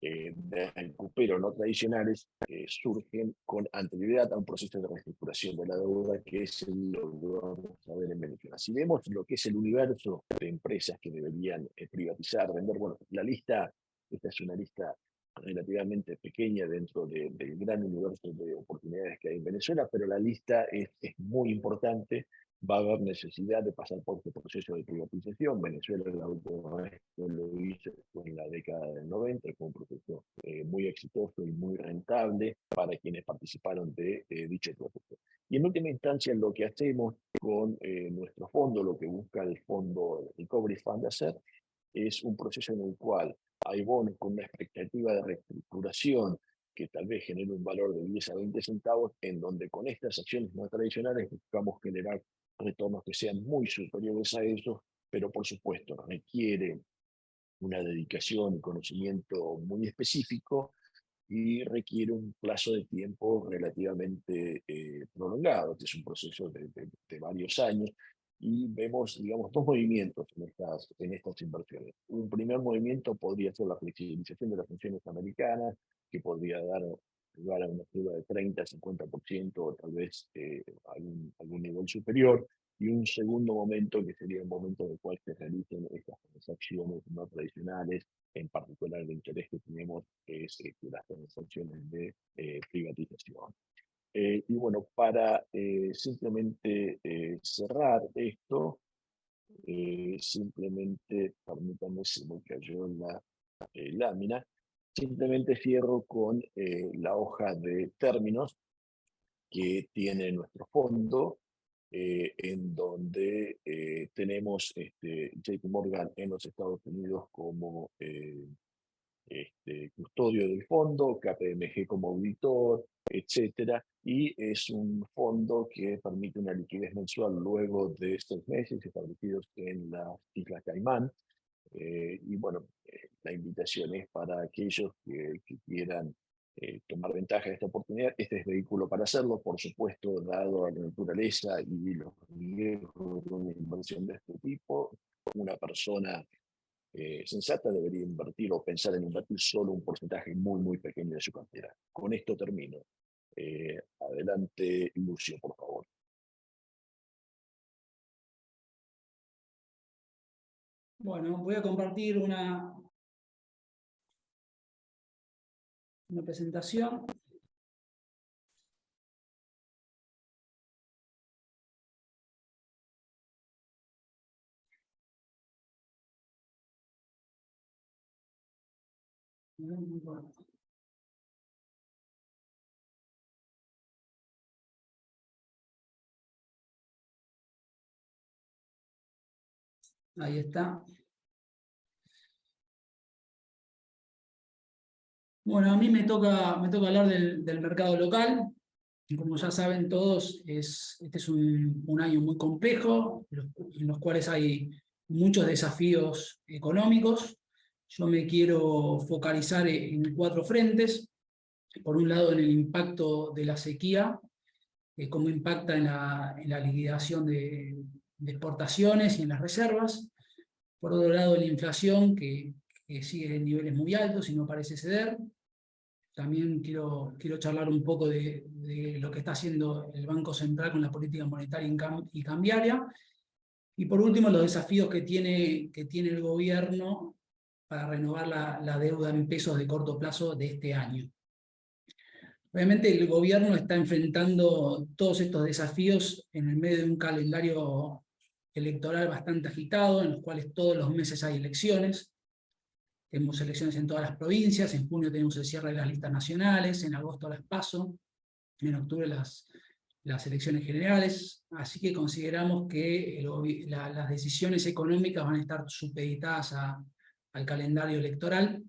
de recupero no tradicionales surgen con anterioridad a un proceso de reestructuración de la deuda que es lo que vamos a ver en Venezuela. Si vemos lo que es el universo de empresas que deberían privatizar, vender, bueno, la lista, esta es una lista relativamente pequeña dentro del gran universo de oportunidades que hay en Venezuela, pero la lista es muy importante. Va a haber necesidad de pasar por este proceso de privatización. Venezuela la última vez que lo hizo fue en la década del 90, fue un proceso muy exitoso y muy rentable para quienes participaron de dicho proceso. Y en última instancia, lo que hacemos con nuestro fondo, lo que busca el fondo Recovery Fund hacer, es un proceso en el cual hay bonos con una expectativa de reestructuración que tal vez genere un valor de 10 a 20 centavos, en donde con estas acciones no tradicionales buscamos generar retornos que sean muy superiores a eso, pero por supuesto requiere una dedicación y conocimiento muy específico y requiere un plazo de tiempo relativamente prolongado, que es un proceso de varios años, y vemos, digamos, dos movimientos en estas inversiones. Un primer movimiento podría ser la flexibilización de las funciones americanas, que podría dar lugar a una suba de 30-50% o tal vez algún nivel superior, y un segundo momento que sería el momento en el cual se realicen estas transacciones no tradicionales, en particular el interés que tenemos es las transacciones de privatización. Y bueno, para simplemente cerrar esto, simplemente, permítanme, se me cayó la lámina, simplemente cierro con la hoja de términos que tiene nuestro fondo, en donde tenemos JP Morgan en los Estados Unidos como custodio del fondo, KPMG como auditor, etcétera, y es un fondo que permite una liquidez mensual luego de estos meses establecidos en las Islas Caimán. Y bueno, la invitación es para aquellos que quieran tomar ventaja de esta oportunidad. Este es vehículo para hacerlo, por supuesto, dado la naturaleza y los riesgos de una inversión de este tipo. Una persona sensata debería invertir o pensar en invertir solo un porcentaje muy, muy pequeño de su cartera. Con esto termino. Adelante, Lucio, por favor. Bueno, voy a compartir una presentación. Ahí está. Bueno, a mí me toca hablar del mercado local. Como ya saben todos, este es un año muy complejo, en los cuales hay muchos desafíos económicos. Yo me quiero focalizar en 4 frentes. Por un lado, en el impacto de la sequía, cómo impacta en la liquidación de exportaciones y en las reservas. Por otro lado, la inflación, que sigue en niveles muy altos y no parece ceder. También quiero charlar un poco de lo que está haciendo el Banco Central con la política monetaria y cambiaria. Y por último, los desafíos que tiene el gobierno para renovar la deuda en pesos de corto plazo de este año. Obviamente el gobierno está enfrentando todos estos desafíos en el medio de un calendario electoral bastante agitado, en los cuales todos los meses hay elecciones. Tenemos elecciones en todas las provincias, en junio tenemos el cierre de las listas nacionales, en agosto las PASO, en octubre las elecciones generales, así que consideramos que las decisiones económicas van a estar supeditadas al calendario electoral.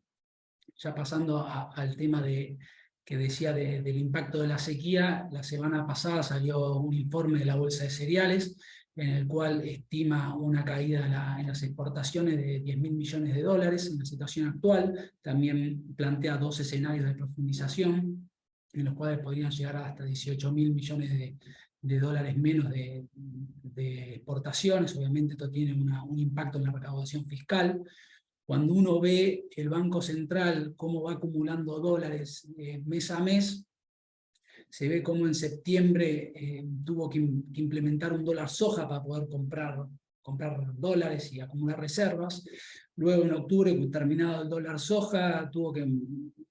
Ya pasando al tema que decía del impacto de la sequía, la semana pasada salió un informe de la Bolsa de Cereales, en el cual estima una caída en las exportaciones de 10.000 millones de dólares en la situación actual. También plantea 2 escenarios de profundización, en los cuales podrían llegar hasta 18.000 millones de dólares menos de exportaciones. Obviamente esto tiene un impacto en la recaudación fiscal. Cuando uno ve el Banco Central cómo va acumulando dólares mes a mes, se ve cómo en septiembre tuvo que implementar un dólar soja para poder comprar dólares y acumular reservas. Luego en octubre, terminado el dólar soja, tuvo que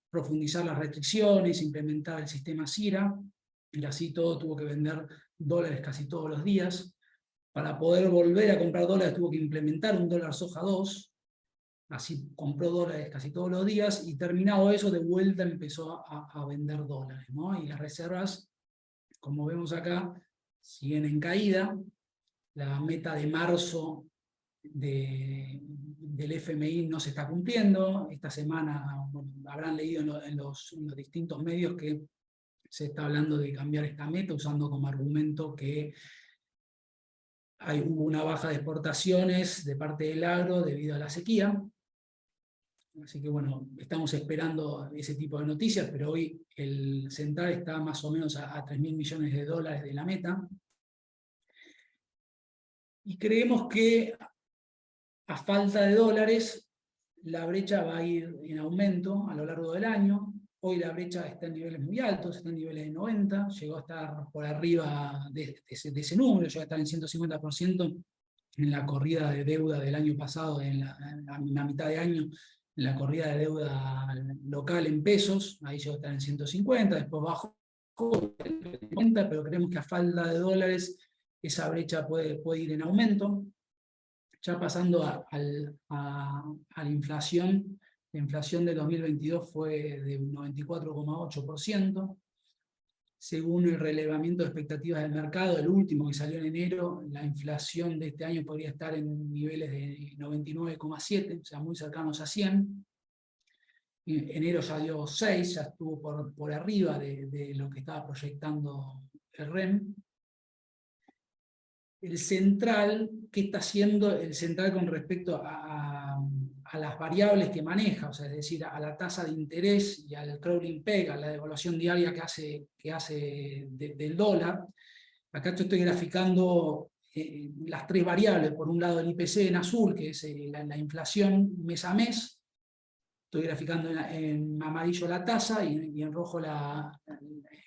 profundizar las restricciones, implementar el sistema CIRA, y así todo tuvo que vender dólares casi todos los días. Para poder volver a comprar dólares tuvo que implementar un dólar soja 2, así compró dólares casi todos los días, y terminado eso, de vuelta empezó a vender dólares, ¿no? Y las reservas, como vemos acá, siguen en caída. La meta de marzo del FMI no se está cumpliendo. Esta semana, bueno, habrán leído en los distintos medios que se está hablando de cambiar esta meta, usando como argumento que hubo una baja de exportaciones de parte del agro debido a la sequía. Así que bueno, estamos esperando ese tipo de noticias, pero hoy el central está más o menos a 3.000 millones de dólares de la meta. Y creemos que a falta de dólares, la brecha va a ir en aumento a lo largo del año. Hoy la brecha está en niveles muy altos, está en niveles de 90, llegó a estar por arriba de ese número, llegó a estar en 150% en la corrida de deuda del año pasado, en la mitad de año, en la corrida de deuda local en pesos, ahí llegó a estar en 150, después bajó, pero creemos que a falta de dólares esa brecha puede ir en aumento. Ya pasando a la inflación de 2022 fue de un 94,8%. Según el relevamiento de expectativas del mercado, el último que salió en enero, la inflación de este año podría estar en niveles de 99,7, o sea, muy cercanos a 100. Enero ya dio 6, ya estuvo por arriba de lo que estaba proyectando el REM. El central, ¿qué está haciendo el central con respecto a a las variables que maneja, o sea, es decir, a la tasa de interés y al crawling peg, a la devaluación diaria que hace del dólar. Acá yo estoy graficando las tres variables. Por un lado el IPC en azul, que es la inflación mes a mes. Estoy graficando en amarillo la tasa y en rojo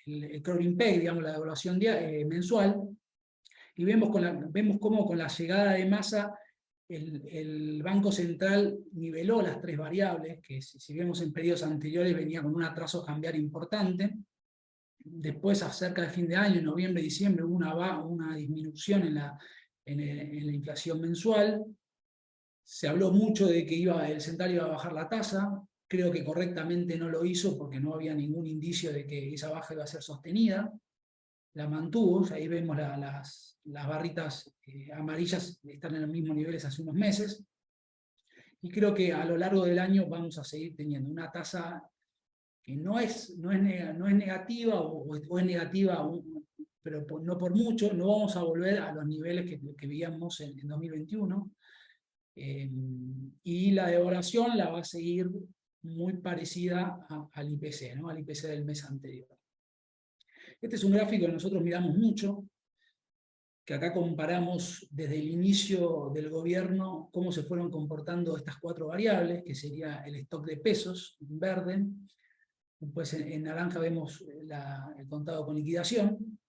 el crawling peg, digamos, la devaluación mensual. Y vemos cómo con la llegada de Massa el Banco Central niveló las tres variables, que si vemos en periodos anteriores venía con un atraso cambiario importante. Después, cerca del fin de año, en noviembre y diciembre, hubo una disminución en la inflación mensual. Se habló mucho de que el central iba a bajar la tasa. Creo que correctamente no lo hizo porque no había ningún indicio de que esa baja iba a ser sostenida. La mantuvo, ahí vemos las barritas amarillas, están en los mismos niveles hace unos meses. Y creo que a lo largo del año vamos a seguir teniendo una tasa que no es negativa, o es negativa, pero no por mucho. No vamos a volver a los niveles que veíamos en 2021. Y la devaluación la va a seguir muy parecida al IPC, ¿no? Al IPC del mes anterior. Este es un gráfico que nosotros miramos mucho, que acá comparamos desde el iguinicio del gobierno cómo se fueron comportando estas cuatro variables, que sería el stock de pesos en verde. Después en naranja vemos el contado con liquidación,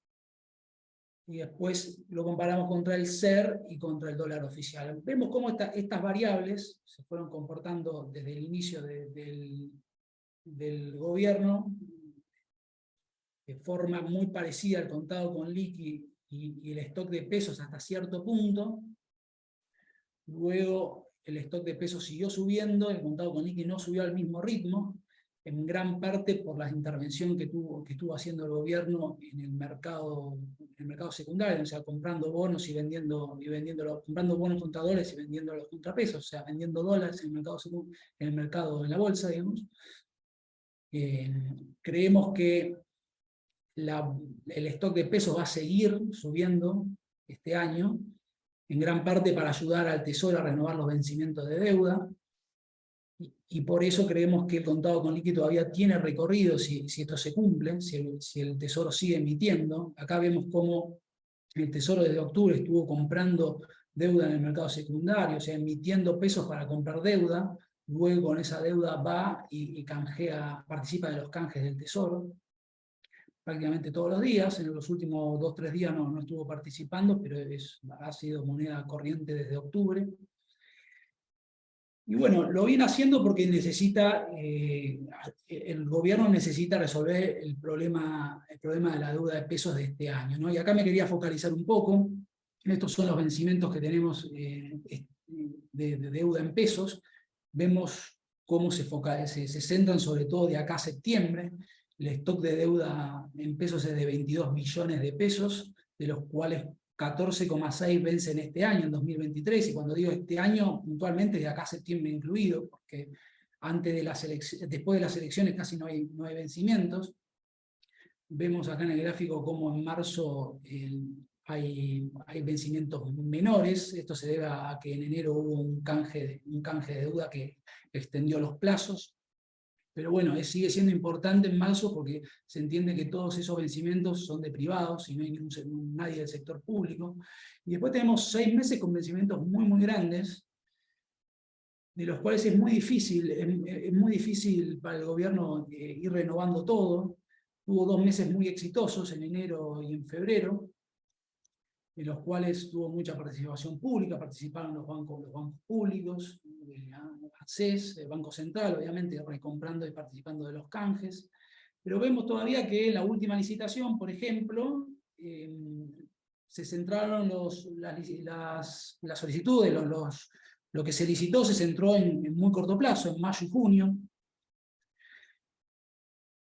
y después lo comparamos contra el SER y contra el dólar oficial. Vemos cómo estas variables se fueron comportando desde el inicio del gobierno de forma muy parecida al contado con liqui y el stock de pesos hasta cierto punto. Luego el stock de pesos siguió subiendo, el contado con liqui no subió al mismo ritmo, en gran parte por la intervención que estuvo haciendo el gobierno en el mercado secundario, o sea, comprando bonos y vendiéndolos, comprando bonos contra dólares y vendiéndolos contra pesos, o sea, vendiendo dólares en el mercado, en la bolsa, digamos. Creemos que el stock de pesos va a seguir subiendo este año, en gran parte para ayudar al Tesoro a renovar los vencimientos de deuda. Y por eso creemos que el contado con liqui todavía tiene recorrido si esto se cumple, si el Tesoro sigue emitiendo. Acá vemos cómo el Tesoro desde octubre estuvo comprando deuda en el mercado secundario, o sea, emitiendo pesos para comprar deuda. Luego con esa deuda va y participa de los canjes del Tesoro prácticamente todos los días. En los últimos 2 o 3 días no estuvo participando, pero ha sido moneda corriente desde octubre. Y bueno, lo viene haciendo porque el gobierno necesita resolver el problema de la deuda de pesos de este año, ¿no? Y acá me quería focalizar un poco. Estos son los vencimientos que tenemos de deuda en pesos. Vemos cómo se centran sobre todo de acá a septiembre. El stock de deuda en pesos es de 22 billones de pesos, de los cuales 14,6 vencen este año, en 2023, y cuando digo este año, puntualmente de acá a septiembre incluido, porque después de las elecciones casi no hay vencimientos. Vemos acá en el gráfico cómo en marzo hay vencimientos menores. Esto se debe a que en enero hubo un canje de deuda que extendió los plazos. Pero bueno, sigue siendo importante en marzo porque se entiende que todos esos vencimientos son de privados y no hay nadie del sector público. Y después tenemos 6 meses con vencimientos muy, muy grandes, de los cuales es muy difícil para el gobierno ir renovando todo. Hubo 2 meses muy exitosos, en enero y en febrero, en los cuales tuvo mucha participación pública. Participaron los bancos públicos, ACES, el Banco Central, obviamente recomprando y participando de los canjes. Pero vemos todavía que en la última licitación, por ejemplo, se centraron las solicitudes, lo que se licitó se centró en muy corto plazo, en mayo y junio.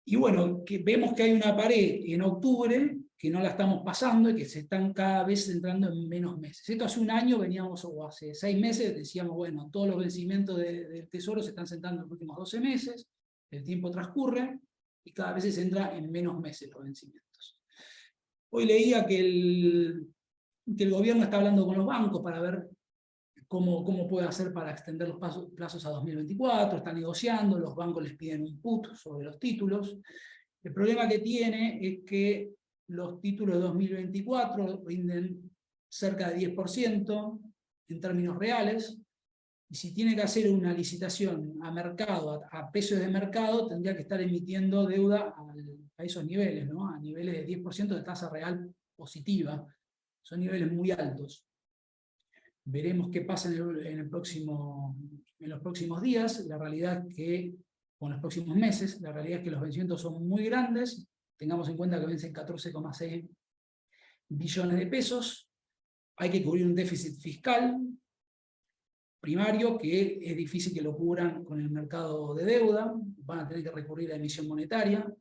Y bueno, vemos que hay una pared en octubre que no la estamos pasando y que se están cada vez centrando en menos meses. Esto hace un año veníamos, o hace 6 meses, decíamos, bueno, todos los vencimientos del Tesoro se están centrando en los últimos 12 meses, el tiempo transcurre y cada vez se centra en menos meses los vencimientos. Hoy leía que el gobierno está hablando con los bancos para ver cómo puede hacer para extender los plazos a 2024, está negociando, los bancos les piden un put sobre los títulos. El problema que tiene es que los títulos de 2024 rinden cerca de 10% en términos reales, y si tiene que hacer una licitación a mercado, a precios de mercado, tendría que estar emitiendo deuda a esos niveles, ¿no? A niveles de 10% de tasa real positiva. Son niveles muy altos. Veremos qué pasa en los próximos días. La realidad es que, o en los próximos meses, la realidad es que los vencimientos son muy grandes. Tengamos en cuenta que vencen 14,6 billones de pesos. Hay que cubrir un déficit fiscal primario que es difícil que lo cubran con el mercado de deuda. Van a tener que recurrir a emisión monetaria.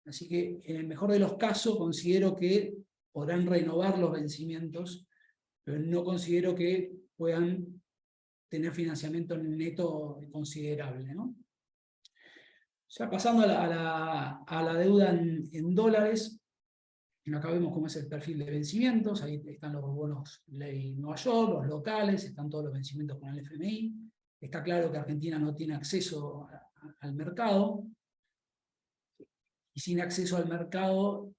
Así que, en el mejor de los casos, considero que podrán renovar los vencimientos, pero no considero que puedan tener financiamiento neto considerable, ¿no? Ya pasando a la deuda en dólares, acá vemos cómo es el perfil de vencimientos. Ahí están los bonos ley Nueva York, los locales, están todos los vencimientos con el FMI. Está claro que Argentina no tiene acceso al mercado, y sin acceso al mercado,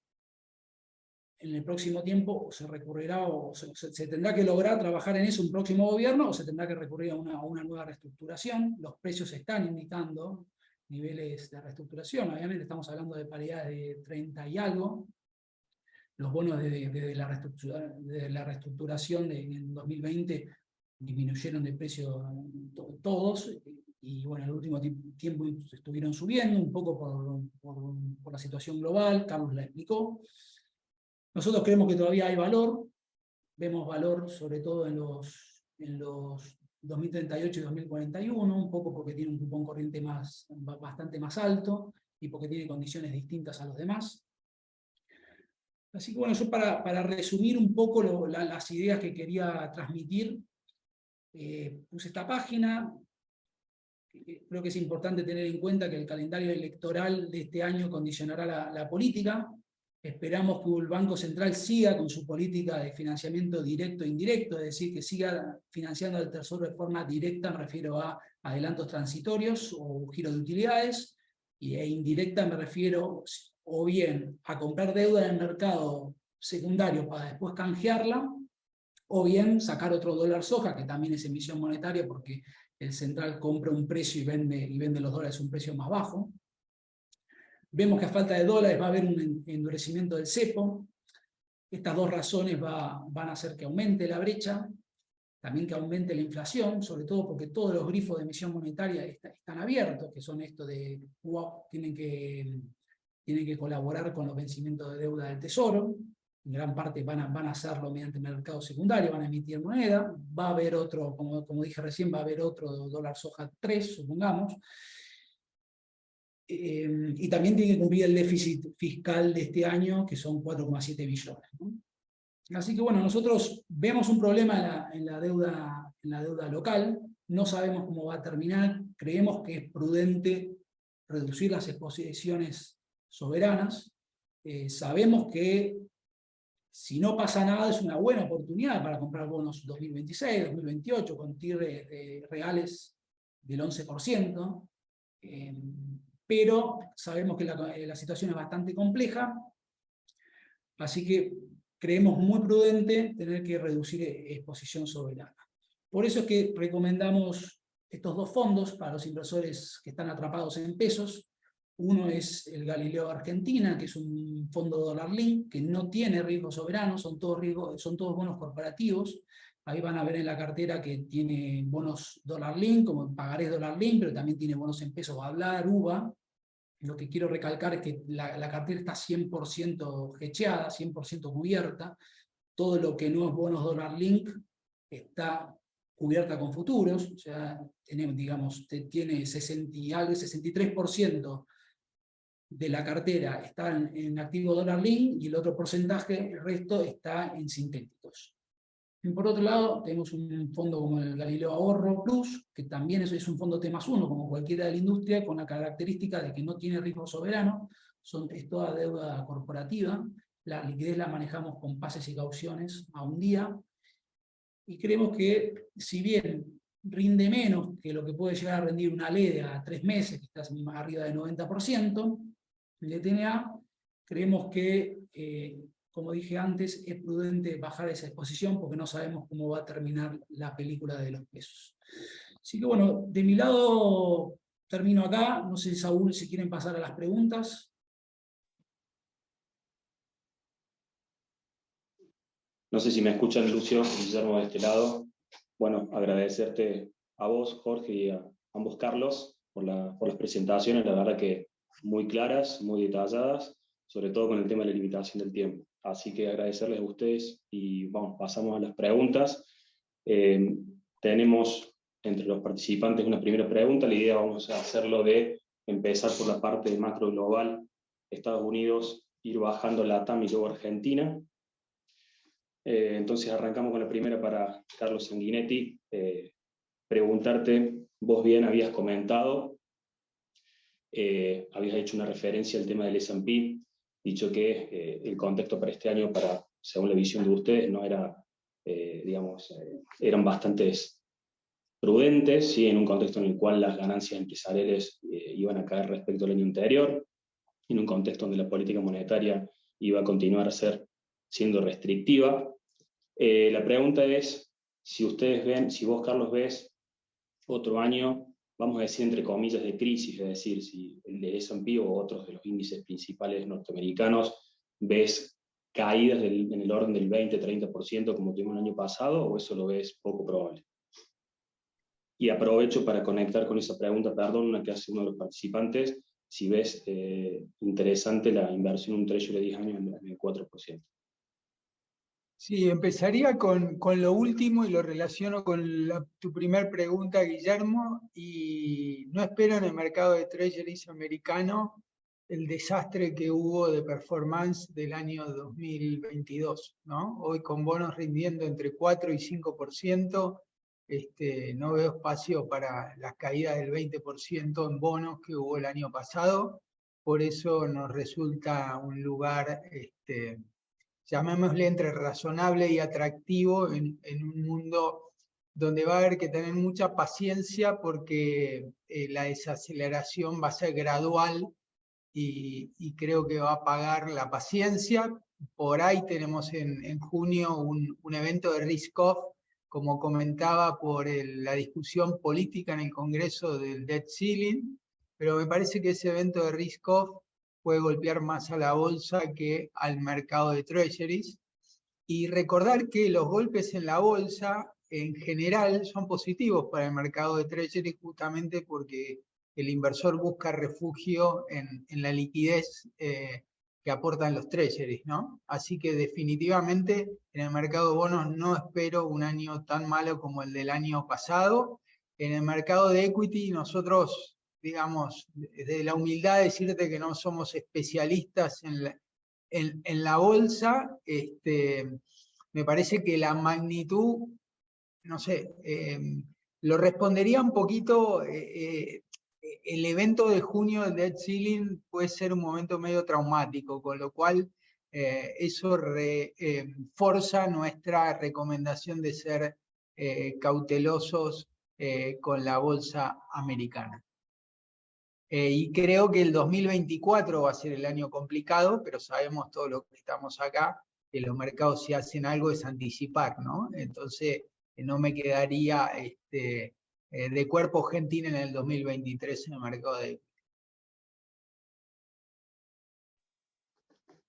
en el próximo tiempo se recurrirá, o se tendrá que lograr trabajar en eso un próximo gobierno, o se tendrá que recurrir a una nueva reestructuración. Los precios están indicando niveles de reestructuración. Obviamente estamos hablando de paridades de 30 y algo. Los bonos de la reestructuración en 2020 disminuyeron de precio todos, y bueno, en el último tiempo estuvieron subiendo, un poco por la situación global. Carlos la explicó. Nosotros creemos que todavía hay valor. Vemos valor sobre todo en los 2038 y 2041, un poco porque tiene un cupón corriente bastante más alto, y porque tiene condiciones distintas a los demás. Así que bueno, yo para resumir un poco las ideas que quería transmitir, puse esta página. Creo que es importante tener en cuenta que el calendario electoral de este año condicionará la política. Esperamos que el Banco Central siga con su política de financiamiento directo e indirecto, es decir, que siga financiando al Tesoro de forma directa, me refiero a adelantos transitorios o giro de utilidades, e indirecta me refiero o bien a comprar deuda en el mercado secundario para después canjearla, o bien sacar otro dólar soja, que también es emisión monetaria, porque el central compra un precio y vende los dólares a un precio más bajo. Vemos que a falta de dólares va a haber un endurecimiento del cepo. Estas dos razones van a hacer que aumente la brecha, también que aumente la inflación, sobre todo porque todos los grifos de emisión monetaria están abiertos, que son esto de tienen que colaborar con los vencimientos de deuda del Tesoro. En gran parte van a hacerlo mediante el mercado secundario, van a emitir moneda. Va a haber otro, como dije recién, va a haber otro dólar soja 3, supongamos. Y también tiene que cumplir el déficit fiscal de este año, que son 4,7 billones, ¿no? Así que bueno, nosotros vemos un problema en la deuda local. No sabemos cómo va a terminar. Creemos que es prudente reducir las exposiciones soberanas. Sabemos que si no pasa nada es una buena oportunidad para comprar bonos 2026, 2028, con TIR reales del 11%. Pero sabemos que la situación es bastante compleja, así que creemos muy prudente tener que reducir exposición soberana. Por eso es que recomendamos estos dos fondos para los inversores que están atrapados en pesos. Uno es el Galileo Argentina, que es un fondo dólar link, que no tiene riesgo soberano, son todos bonos corporativos. Ahí van a ver en la cartera que tiene bonos dólar link, como pagarés dólar link, pero también tiene bonos en pesos hablar, UVA. Lo que quiero recalcar es que la cartera está 100% hedgeada, 100% cubierta. Todo lo que no es bonos dólar link está cubierta con futuros. O sea, tiene 63% de la cartera está en activo dólar link, y el otro porcentaje, el resto, está en sintéticos. Y por otro lado, tenemos un fondo como el Galileo Ahorro Plus, que también es un fondo T+1, como cualquiera de la industria, con la característica de que no tiene riesgo soberano, es toda deuda corporativa. La liquidez la manejamos con pases y cauciones a un día, y creemos que si bien rinde menos que lo que puede llegar a rendir una LED a 3 meses, que está arriba del 90%, el TNA, creemos que, como dije antes, es prudente bajar esa exposición porque no sabemos cómo va a terminar la película de los pesos. Así que bueno, de mi lado termino acá. No sé, Saúl, si quieren pasar a las preguntas. No sé si me escuchan, Lucio, Guillermo, de este lado. Bueno, agradecerte a vos, Jorge, y a ambos Carlos por las presentaciones, la verdad que muy claras, muy detalladas, sobre todo con el tema de la limitación del tiempo. Así que agradecerles a ustedes y vamos, pasamos a las preguntas. Tenemos entre los participantes una primera pregunta. La idea vamos a hacerlo de empezar por la parte de macro global, Estados Unidos, ir bajando LATAM y luego Argentina. Entonces arrancamos con la primera para Carlos Sanguinetti. Preguntarte, vos bien habías comentado, habías hecho una referencia al tema del S&P, dicho que el contexto para este año, según la visión de ustedes, no era, eran bastantes prudentes, ¿sí? En un contexto en el cual las ganancias empresariales iban a caer respecto al año anterior, en un contexto donde la política monetaria iba a continuar siendo restrictiva. La pregunta es, si ustedes ven, si vos, Carlos, ves otro año, vamos a decir entre comillas, de crisis, es decir, si el de S&P o otros de los índices principales norteamericanos, ves caídas en el orden del 20-30% como tuvimos el año pasado, o eso lo ves poco probable. Y aprovecho para conectar con esa pregunta, perdón, una que hace uno de los participantes, si ves interesante la inversión en un treasury de 10 años en el 4%. Sí, empezaría con lo último y lo relaciono con tu primer pregunta, Guillermo, y no espero en el mercado de treasuries americano el desastre que hubo de performance del año 2022, ¿no? Hoy con bonos rindiendo entre 4 y 5%, no veo espacio para las caídas del 20% en bonos que hubo el año pasado, por eso nos resulta un lugar llamémosle entre razonable y atractivo en un mundo donde va a haber que tener mucha paciencia porque la desaceleración va a ser gradual y creo que va a pagar la paciencia. Por ahí tenemos en junio un evento de risk-off, como comentaba, por la discusión política en el Congreso del debt ceiling, pero me parece que ese evento de risk-off puede golpear más a la bolsa que al mercado de treasuries. Y recordar que los golpes en la bolsa en general son positivos para el mercado de treasuries justamente porque el inversor busca refugio en la liquidez que aportan los treasuries, ¿no? Así que definitivamente en el mercado de bonos no espero un año tan malo como el del año pasado. En el mercado de equity nosotros, digamos, desde la humildad de decirte que no somos especialistas en la bolsa, me parece que la magnitud, no sé, lo respondería un poquito, el evento de junio del debt ceiling puede ser un momento medio traumático, con lo cual eso forza nuestra recomendación de ser cautelosos con la bolsa americana. Y creo que el 2024 va a ser el año complicado, pero sabemos todos los que estamos acá que los mercados, si hacen algo, es anticipar, ¿no? Entonces no me quedaría de cuerpo gentil en el 2023 en el mercado de...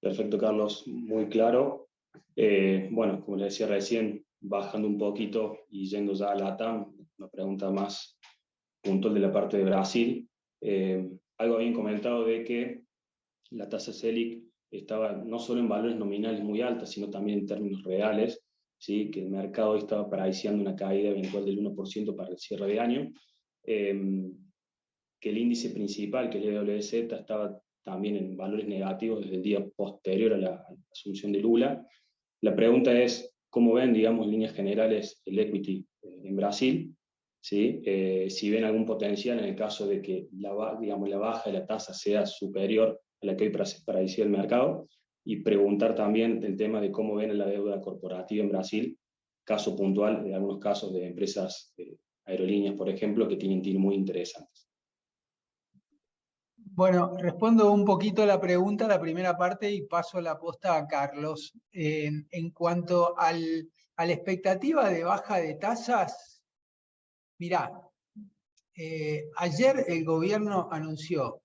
Perfecto, Carlos, muy claro. Bueno, como le decía recién, bajando un poquito y yendo ya a LATAM, una pregunta más puntual de la parte de Brasil. Algo habían comentado de que la tasa Selic estaba no solo en valores nominales muy altas, sino también en términos reales, ¿sí? Que el mercado estaba preciando una caída eventual del 1% para el cierre de año, que el índice principal, que es el EWZ, estaba también en valores negativos desde el día posterior a la asunción de Lula. La pregunta es, ¿cómo ven, digamos, en líneas generales el equity en Brasil? ¿Sí? Si ven algún potencial en el caso de que la baja de la tasa sea superior a la que hoy predice el mercado, y preguntar también el tema de cómo ven la deuda corporativa en Brasil, caso puntual de algunos casos de empresas aerolíneas, por ejemplo, que tienen TIR muy interesantes. Bueno, respondo un poquito a la pregunta, la primera parte, y paso la posta a Carlos. En cuanto a la expectativa de baja de tasas, mirá, ayer el gobierno anunció,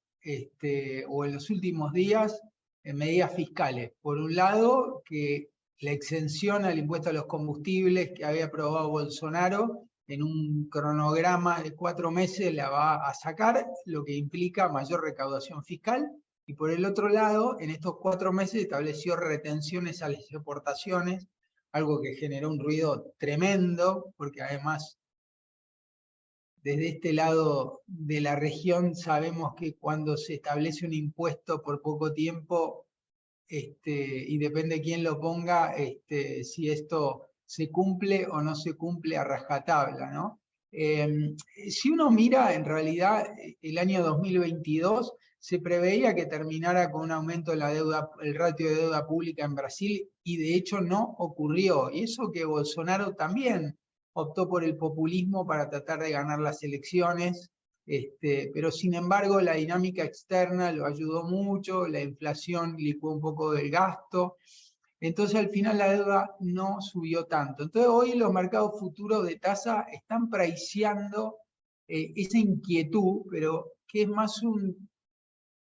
o en los últimos días, medidas fiscales. Por un lado, que la exención al impuesto a los combustibles que había aprobado Bolsonaro, en un cronograma de 4 meses la va a sacar, lo que implica mayor recaudación fiscal. Y por el otro lado, en estos 4 meses estableció retenciones a las exportaciones, algo que generó un ruido tremendo, porque además desde este lado de la región sabemos que cuando se establece un impuesto por poco tiempo, y depende quién lo ponga, si esto se cumple o no se cumple a rajatabla, ¿no? Si uno mira, en realidad, el año 2022 se preveía que terminara con un aumento de la deuda, el ratio de deuda pública en Brasil, y de hecho no ocurrió. Y eso que Bolsonaro también optó por el populismo para tratar de ganar las elecciones, pero sin embargo la dinámica externa lo ayudó mucho, la inflación licuó un poco del gasto, entonces al final la deuda no subió tanto. Entonces hoy los mercados futuros de tasa están priceando esa inquietud, pero que es más un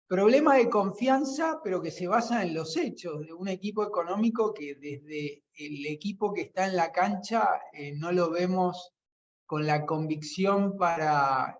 problema de confianza, pero que se basa en los hechos de un equipo económico que desde el equipo que está en la cancha no lo vemos con la convicción para,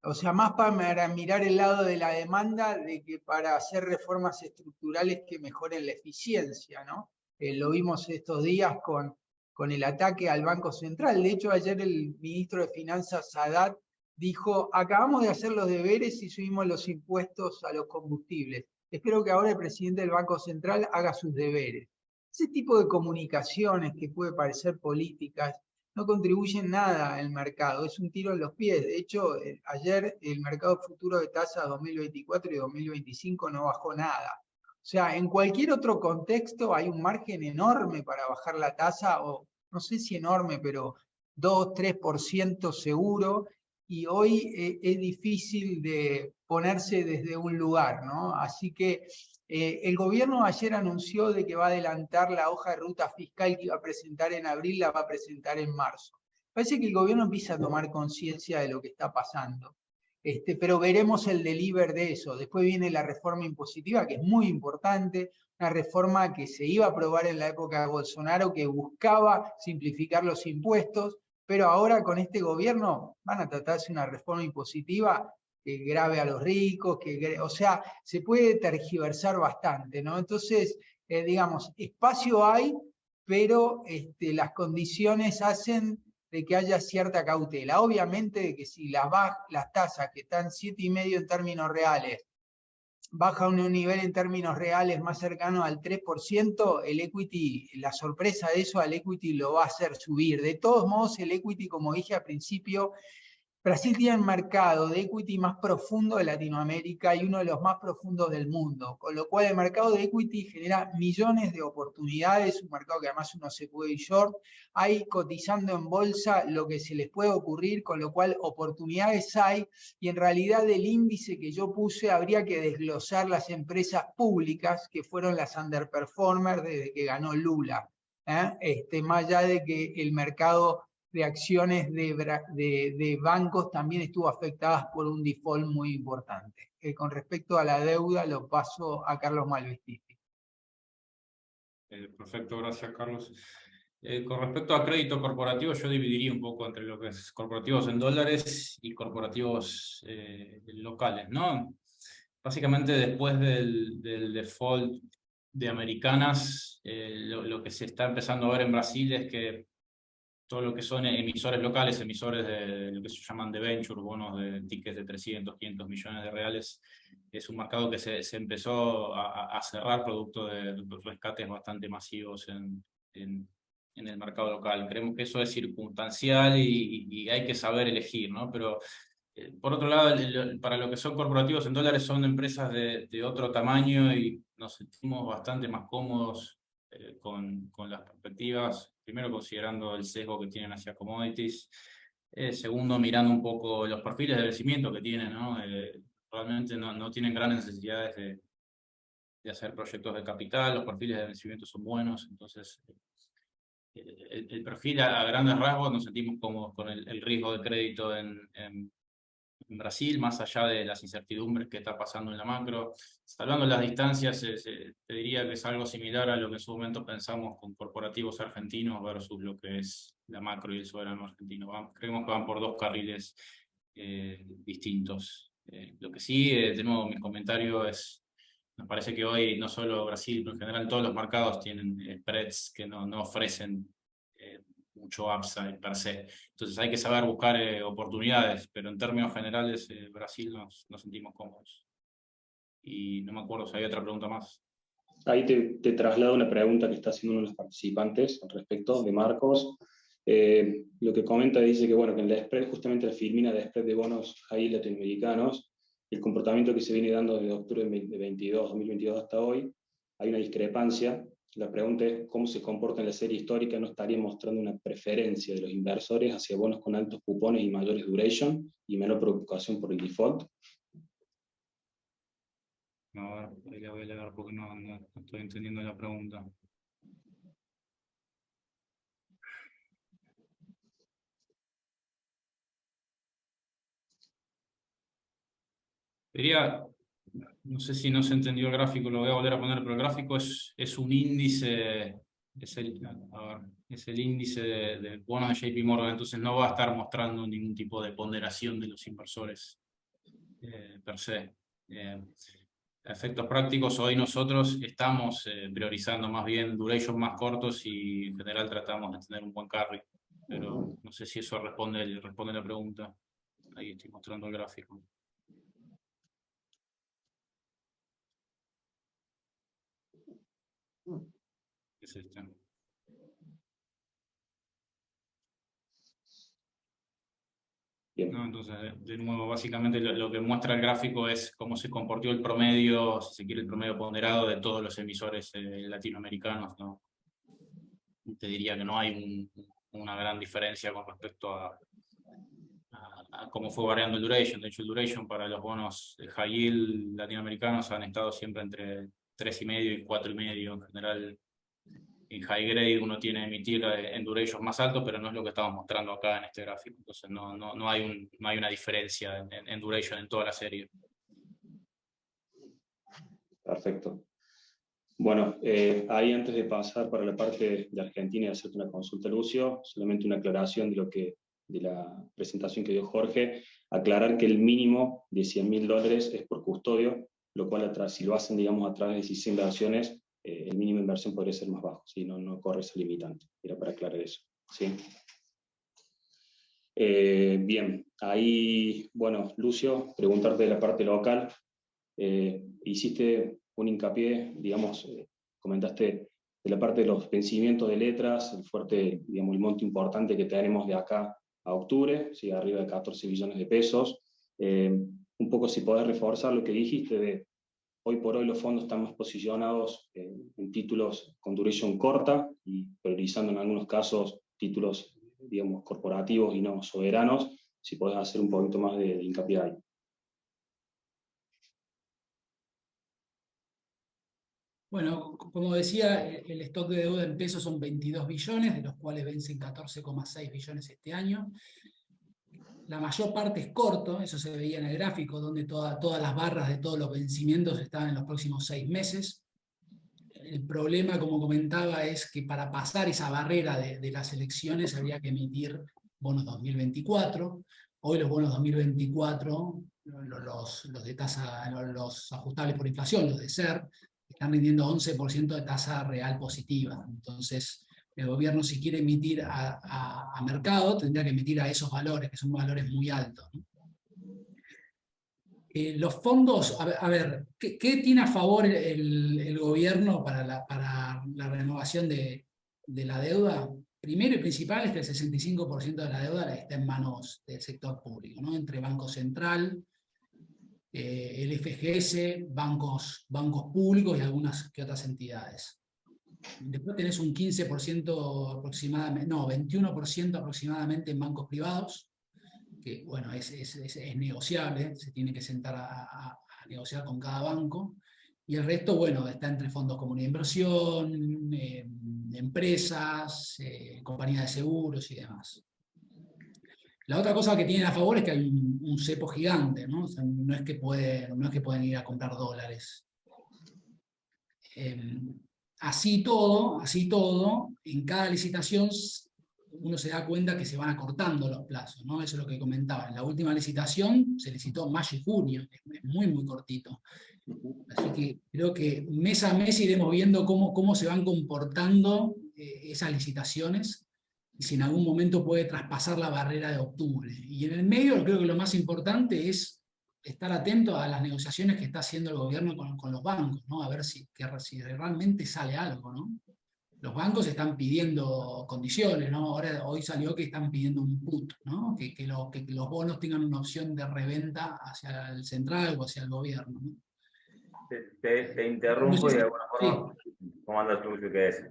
o sea, más para mirar el lado de la demanda de que para hacer reformas estructurales que mejoren la eficiencia, ¿no? Lo vimos estos días con el ataque al Banco Central. De hecho, ayer el ministro de Finanzas, Sadat, dijo, acabamos de hacer los deberes y subimos los impuestos a los combustibles. Espero que ahora el presidente del Banco Central haga sus deberes. Ese tipo de comunicaciones que puede parecer políticas no contribuyen nada al mercado, es un tiro en los pies. De hecho, ayer el mercado futuro de tasas 2024 y 2025 no bajó nada. O sea, en cualquier otro contexto hay un margen enorme para bajar la tasa, o no sé si enorme, pero 2-3% seguro, y hoy es difícil de ponerse desde un lugar, ¿no? Así que el gobierno ayer anunció de que va a adelantar la hoja de ruta fiscal que iba a presentar en abril, la va a presentar en marzo. Parece que el gobierno empieza a tomar conciencia de lo que está pasando. Pero veremos el deliver de eso. Después viene la reforma impositiva, que es muy importante, una reforma que se iba a aprobar en la época de Bolsonaro, que buscaba simplificar los impuestos, pero ahora con este gobierno van a tratarse una reforma impositiva que grave a los ricos, o sea, se puede tergiversar bastante, ¿no? Entonces, digamos, espacio hay, pero las condiciones hacen de que haya cierta cautela. Obviamente de que si las tasas que están 7,5 en términos reales, baja a un nivel en términos reales más cercano al 3%, el equity, la sorpresa de eso al equity lo va a hacer subir. De todos modos, el equity, como dije al principio, Brasil tiene el mercado de equity más profundo de Latinoamérica y uno de los más profundos del mundo, con lo cual el mercado de equity genera millones de oportunidades, un mercado que además uno se puede ir short, hay cotizando en bolsa lo que se les puede ocurrir, con lo cual oportunidades hay, y en realidad del índice que yo puse habría que desglosar las empresas públicas que fueron las underperformers desde que ganó Lula, más allá de que el mercado de acciones de bancos también estuvo afectadas por un default muy importante. Con respecto a la deuda, lo paso a Carlos Malvestiti. Perfecto, gracias Carlos. Con respecto a crédito corporativo, yo dividiría un poco entre lo que es corporativos en dólares y corporativos locales, ¿no? Básicamente después del default de Americanas, lo que se está empezando a ver en Brasil es que todo lo que son emisores locales, emisores de lo que se llaman debenture, bonos de tickets de 300, 500 millones de reales, es un mercado que se empezó a cerrar producto de rescates bastante masivos en el mercado local. Creemos que eso es circunstancial y hay que saber elegir, ¿no? Pero por otro lado, para lo que son corporativos en dólares, son empresas de otro tamaño y nos sentimos bastante más cómodos con las perspectivas primero considerando el sesgo que tienen hacia commodities, segundo mirando un poco los perfiles de vencimiento que tienen, ¿no? Realmente no tienen grandes necesidades de hacer proyectos de capital, los perfiles de vencimiento son buenos, entonces el perfil a grandes rasgos nos sentimos cómodos con el riesgo de crédito en Brasil, más allá de las incertidumbres que está pasando en la macro. Salvando las distancias, te diría que es algo similar a lo que en su momento pensamos con corporativos argentinos versus lo que es la macro y el soberano argentino. Creemos que van por dos carriles distintos. Lo que sí, de nuevo, mi comentario es, me parece que hoy no solo Brasil, pero en general todos los mercados tienen spreads que no ofrecen mucho upside per se. Entonces hay que saber buscar oportunidades, pero en términos generales Brasil nos sentimos cómodos. Y no me acuerdo si hay otra pregunta más. Ahí te traslado una pregunta que está haciendo uno de los participantes al respecto, de Marcos. Lo que comenta dice que, bueno, que en la spread, justamente la filmina de spread de bonos high latinoamericanos, el comportamiento que se viene dando desde octubre de 2022 hasta hoy, hay una discrepancia. La pregunta es cómo se comporta en la serie histórica. ¿No estaría mostrando una preferencia de los inversores hacia bonos con altos cupones y mayores duration y menor preocupación por el default? No, a ver, ahí la voy a leer porque no estoy entendiendo la pregunta. Diría, no sé si no se entendió el gráfico, lo voy a volver a poner, pero el gráfico es un índice, es el índice de bonos de JP Morgan, entonces no va a estar mostrando ningún tipo de ponderación de los inversores per se. A efectos prácticos, hoy nosotros estamos priorizando más bien duration más cortos y en general tratamos de tener un buen carry, pero no sé si eso responde la pregunta. Ahí estoy mostrando el gráfico. Es este. No, entonces, de nuevo, básicamente lo que muestra el gráfico es cómo se comportó el promedio, si se quiere, el promedio ponderado de todos los emisores latinoamericanos, ¿no? Te diría que no hay una gran diferencia con respecto a cómo fue variando el duration. De hecho, el duration para los bonos de high yield latinoamericanos han estado siempre entre 3,5 y 4,5 en general. En high grade uno tiene que emitir en duration más alto, pero no es lo que estamos mostrando acá en este gráfico. Entonces no hay una diferencia en duration en toda la serie. Perfecto. Bueno, ahí antes de pasar para la parte de Argentina y hacerte una consulta, Lucio, solamente una aclaración de la presentación que dio Jorge. Aclarar que el mínimo de $100.000 es por custodio, lo cual si lo hacen, digamos, a través de 16 inversiones, el mínimo de inversión podría ser más bajo, ¿sí? No corre esa limitante. Era para aclarar eso, ¿sí? Bien, ahí, bueno, Lucio, preguntarte de la parte local. Hiciste un hincapié, digamos, comentaste de la parte de los vencimientos de letras, el fuerte, digamos, el monto importante que tenemos de acá a octubre, ¿sí? Arriba de 14 billones de pesos. Un poco si podés reforzar lo que dijiste de hoy por hoy los fondos están más posicionados en títulos con duration corta y priorizando en algunos casos títulos, digamos, corporativos y no soberanos, si podés hacer un poquito más de hincapié ahí. Bueno, como decía, el stock de deuda en pesos son 22 billones, de los cuales vencen 14,6 billones este año. La mayor parte es corto, eso se veía en el gráfico, donde todas las barras de todos los vencimientos estaban en los próximos 6 meses. El problema, como comentaba, es que para pasar esa barrera de las elecciones había que emitir bonos 2024. Hoy los bonos 2024, los de tasa, los ajustables por inflación, los de SER, están rindiendo 11% de tasa real positiva. Entonces, el gobierno, si quiere emitir a mercado, tendría que emitir a esos valores, que son valores muy altos, ¿no? Los fondos, a ver, ¿qué tiene a favor el gobierno para la renovación de la deuda? Primero y principal es que el 65% de la deuda está en manos del sector público, ¿no? Entre Banco Central, el FGS, bancos públicos y algunas que otras entidades. Después tenés un 15% aproximadamente, no, 21% aproximadamente en bancos privados, que bueno, es negociable, se tiene que sentar a negociar con cada banco. Y el resto, bueno, está entre fondos comunes de inversión, empresas, compañías de seguros y demás. La otra cosa que tienen a favor es que hay un cepo gigante, ¿no? O sea, no es que pueden ir a comprar dólares. Así todo, en cada licitación uno se da cuenta que se van acortando los plazos, ¿no? Eso es lo que comentaba. En la última licitación se licitó mayo y junio, es muy, muy cortito. Así que creo que mes a mes iremos viendo cómo se van comportando esas licitaciones, y si en algún momento puede traspasar la barrera de octubre. Y en el medio creo que lo más importante es estar atento a las negociaciones que está haciendo el gobierno con los bancos, ¿no? A ver si realmente sale algo, ¿no? Los bancos están pidiendo condiciones, ¿no? Hoy salió que están pidiendo un put, ¿no? Que los bonos tengan una opción de reventa hacia el central o hacia el gobierno, ¿no? Te interrumpo y de alguna forma, Sí. ¿cómo andas tú, qué es?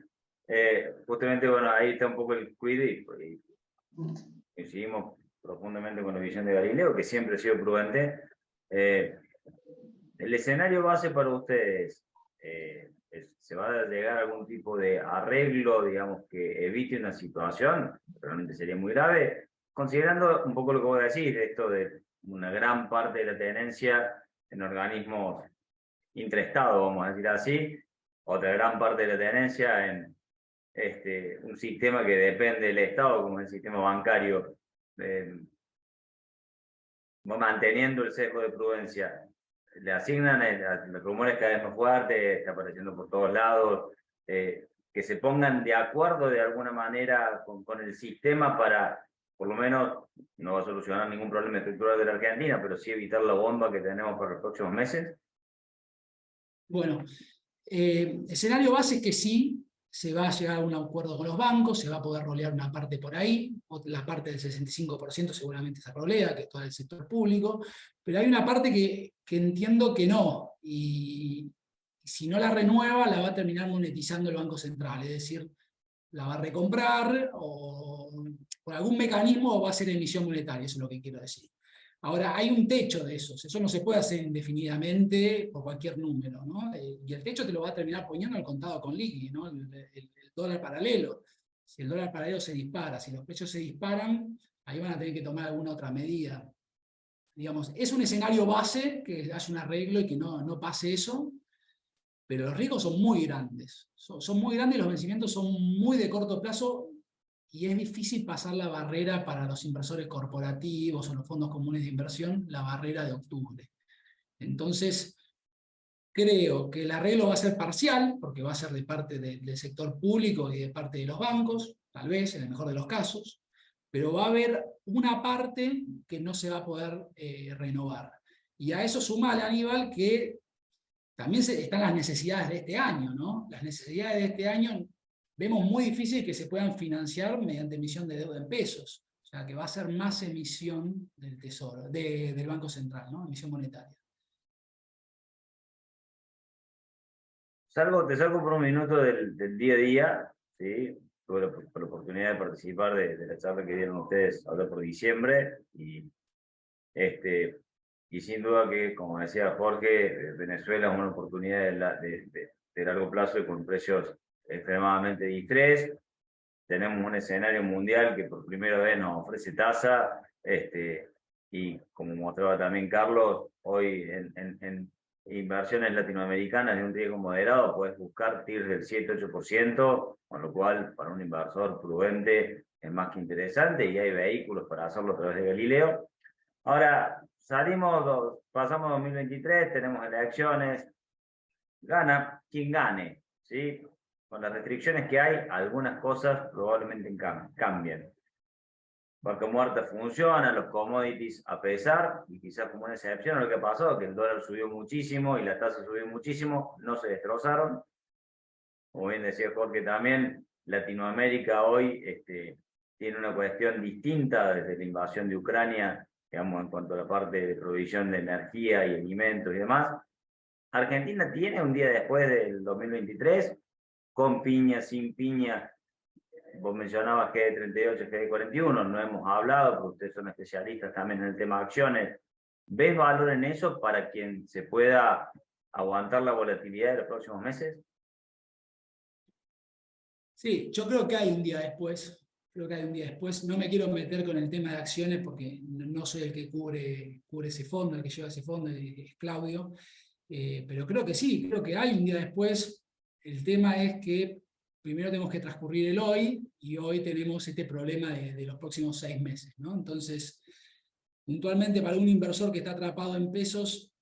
Justamente, bueno, ahí está un poco el quid y coincidimos profundamente con la visión de Galileo, que siempre ha sido prudente. El escenario base para ustedes, ¿se va a llegar a algún tipo de arreglo, digamos, que evite una situación? Realmente sería muy grave, considerando un poco lo que vos decís, de esto de una gran parte de la tenencia en organismos intraestado, vamos a decir así, otra gran parte de la tenencia en un sistema que depende del Estado, como el sistema bancario, manteniendo el sesgo de prudencia. Le asignan los rumores cada vez más fuertes, está apareciendo por todos lados, que se pongan de acuerdo de alguna manera con el sistema para, por lo menos, no va a solucionar ningún problema estructural de la Argentina, pero sí evitar la bomba que tenemos para los próximos meses. Bueno, escenario base es que sí, se va a llegar a un acuerdo con los bancos, se va a poder rolear una parte por ahí, la parte del 65% seguramente se rolea, que es todo el sector público, pero hay una parte que entiendo que no, y si no la renueva la va a terminar monetizando el Banco Central, es decir, la va a recomprar o por algún mecanismo va a ser emisión monetaria, eso es lo que quiero decir. Ahora, hay un techo de esos, eso no se puede hacer indefinidamente por cualquier número, ¿no? Y el techo te lo va a terminar poniendo el contado con liqui, ¿no? El dólar paralelo. Si el dólar paralelo se dispara, si los precios se disparan, ahí van a tener que tomar alguna otra medida. Digamos, es un escenario base que haya un arreglo y que no pase eso, pero los riesgos son muy grandes. Son muy grandes y los vencimientos son muy de corto plazo, y es difícil pasar la barrera para los inversores corporativos o los fondos comunes de inversión, la barrera de octubre. Entonces, creo que el arreglo va a ser parcial, porque va a ser de parte del sector público y de parte de los bancos, tal vez, en el mejor de los casos, pero va a haber una parte que no se va a poder renovar. Y a eso sumale, Aníbal, que también están las necesidades de este año, ¿no? Las necesidades de este año vemos muy difícil que se puedan financiar mediante emisión de deuda en pesos. O sea, que va a ser más emisión del Tesoro, del Banco Central, ¿no? Emisión monetaria. Te salgo por un minuto del día a día, ¿sí? Tuve la oportunidad de participar de la charla que dieron ustedes ahora por diciembre, y sin duda que, como decía Jorge, Venezuela es una oportunidad de largo plazo y con precios extremadamente de estrés. Tenemos un escenario mundial que por primera vez nos ofrece tasa, y como mostraba también Carlos, hoy en inversiones latinoamericanas de un riesgo moderado puedes buscar TIR del 7-8%, con lo cual para un inversor prudente es más que interesante, y hay vehículos para hacerlo a través de Galileo. Ahora, pasamos 2023, tenemos elecciones, gana quien gane, ¿sí? Con las restricciones que hay, algunas cosas probablemente cambien. Vaca muerta funciona, los commodities a pesar, y quizás como una excepción a lo que ha pasado, que el dólar subió muchísimo y la tasa subió muchísimo, no se destrozaron. Como bien decía Jorge también, Latinoamérica hoy tiene una cuestión distinta desde la invasión de Ucrania, digamos, en cuanto a la parte de provisión de energía y alimentos y demás. Argentina tiene un día después del 2023 con piña, sin piña. Vos mencionabas GD38, GD41, no hemos hablado, porque ustedes son especialistas también en el tema de acciones. ¿Ves valor en eso para quien se pueda aguantar la volatilidad de los próximos meses? Sí, yo creo que hay un día después. Creo que hay un día después. No me quiero meter con el tema de acciones porque no soy el que cubre ese fondo, el que lleva ese fondo es Claudio. Pero creo que sí, creo que hay un día después. El tema es que primero tenemos que transcurrir el hoy, y hoy tenemos este problema de los próximos 6 meses, ¿no? Entonces, puntualmente para un inversor que está atrapado en pesos,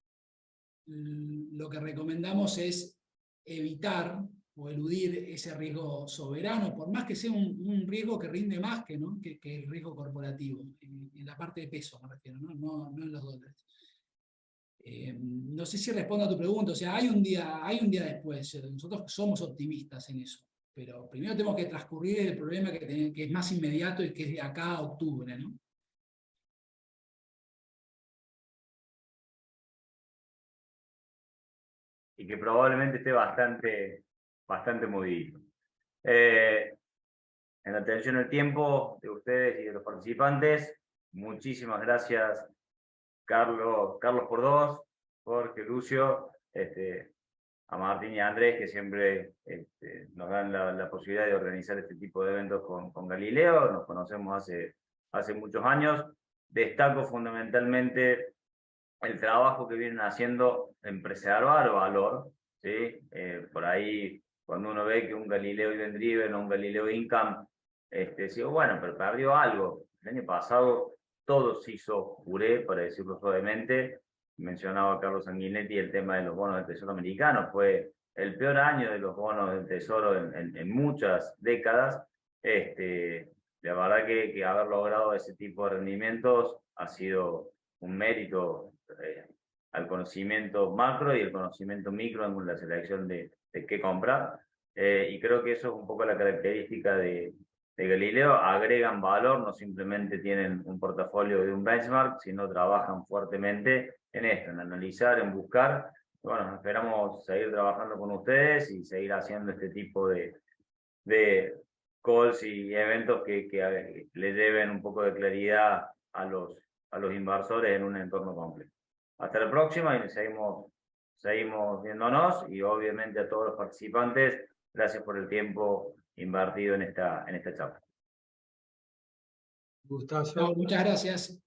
lo que recomendamos es evitar o eludir ese riesgo soberano, por más que sea un riesgo que rinde más que el riesgo corporativo, en la parte de peso me refiero, no en los dólares. No sé si respondo a tu pregunta, o sea, hay un día después, nosotros somos optimistas en eso, pero primero tenemos que transcurrir el problema que es más inmediato y que es de acá a octubre, ¿no? Y que probablemente esté bastante movidito. En la atención al tiempo de ustedes y de los participantes, muchísimas gracias, Carlos por dos, Jorge, Lucio, a Martín y a Andrés, que siempre nos dan la posibilidad de organizar este tipo de eventos con Galileo. Nos conocemos hace muchos años. Destaco fundamentalmente el trabajo que vienen haciendo en preservar valor, ¿sí? Por ahí, cuando uno ve que un Galileo Event Driven o un Galileo Income, digo, bueno, pero perdió algo. El año pasado todo se hizo puré, para decirlo suavemente. Mencionaba Carlos Sanguinetti el tema de los bonos del Tesoro americano. Fue el peor año de los bonos del Tesoro en muchas décadas. La verdad que haber logrado ese tipo de rendimientos ha sido un mérito al conocimiento macro y el conocimiento micro en la selección de qué comprar. Y creo que eso es un poco la característica de Galileo. Agregan valor, no simplemente tienen un portafolio de un benchmark, sino trabajan fuertemente en esto, en analizar, en buscar. Bueno, esperamos seguir trabajando con ustedes y seguir haciendo este tipo de calls y eventos que le lleven un poco de claridad a los inversores en un entorno complejo. Hasta la próxima y seguimos viéndonos, y obviamente a todos los participantes, gracias por el tiempo invertido en esta charla. Gustazo. No, muchas gracias.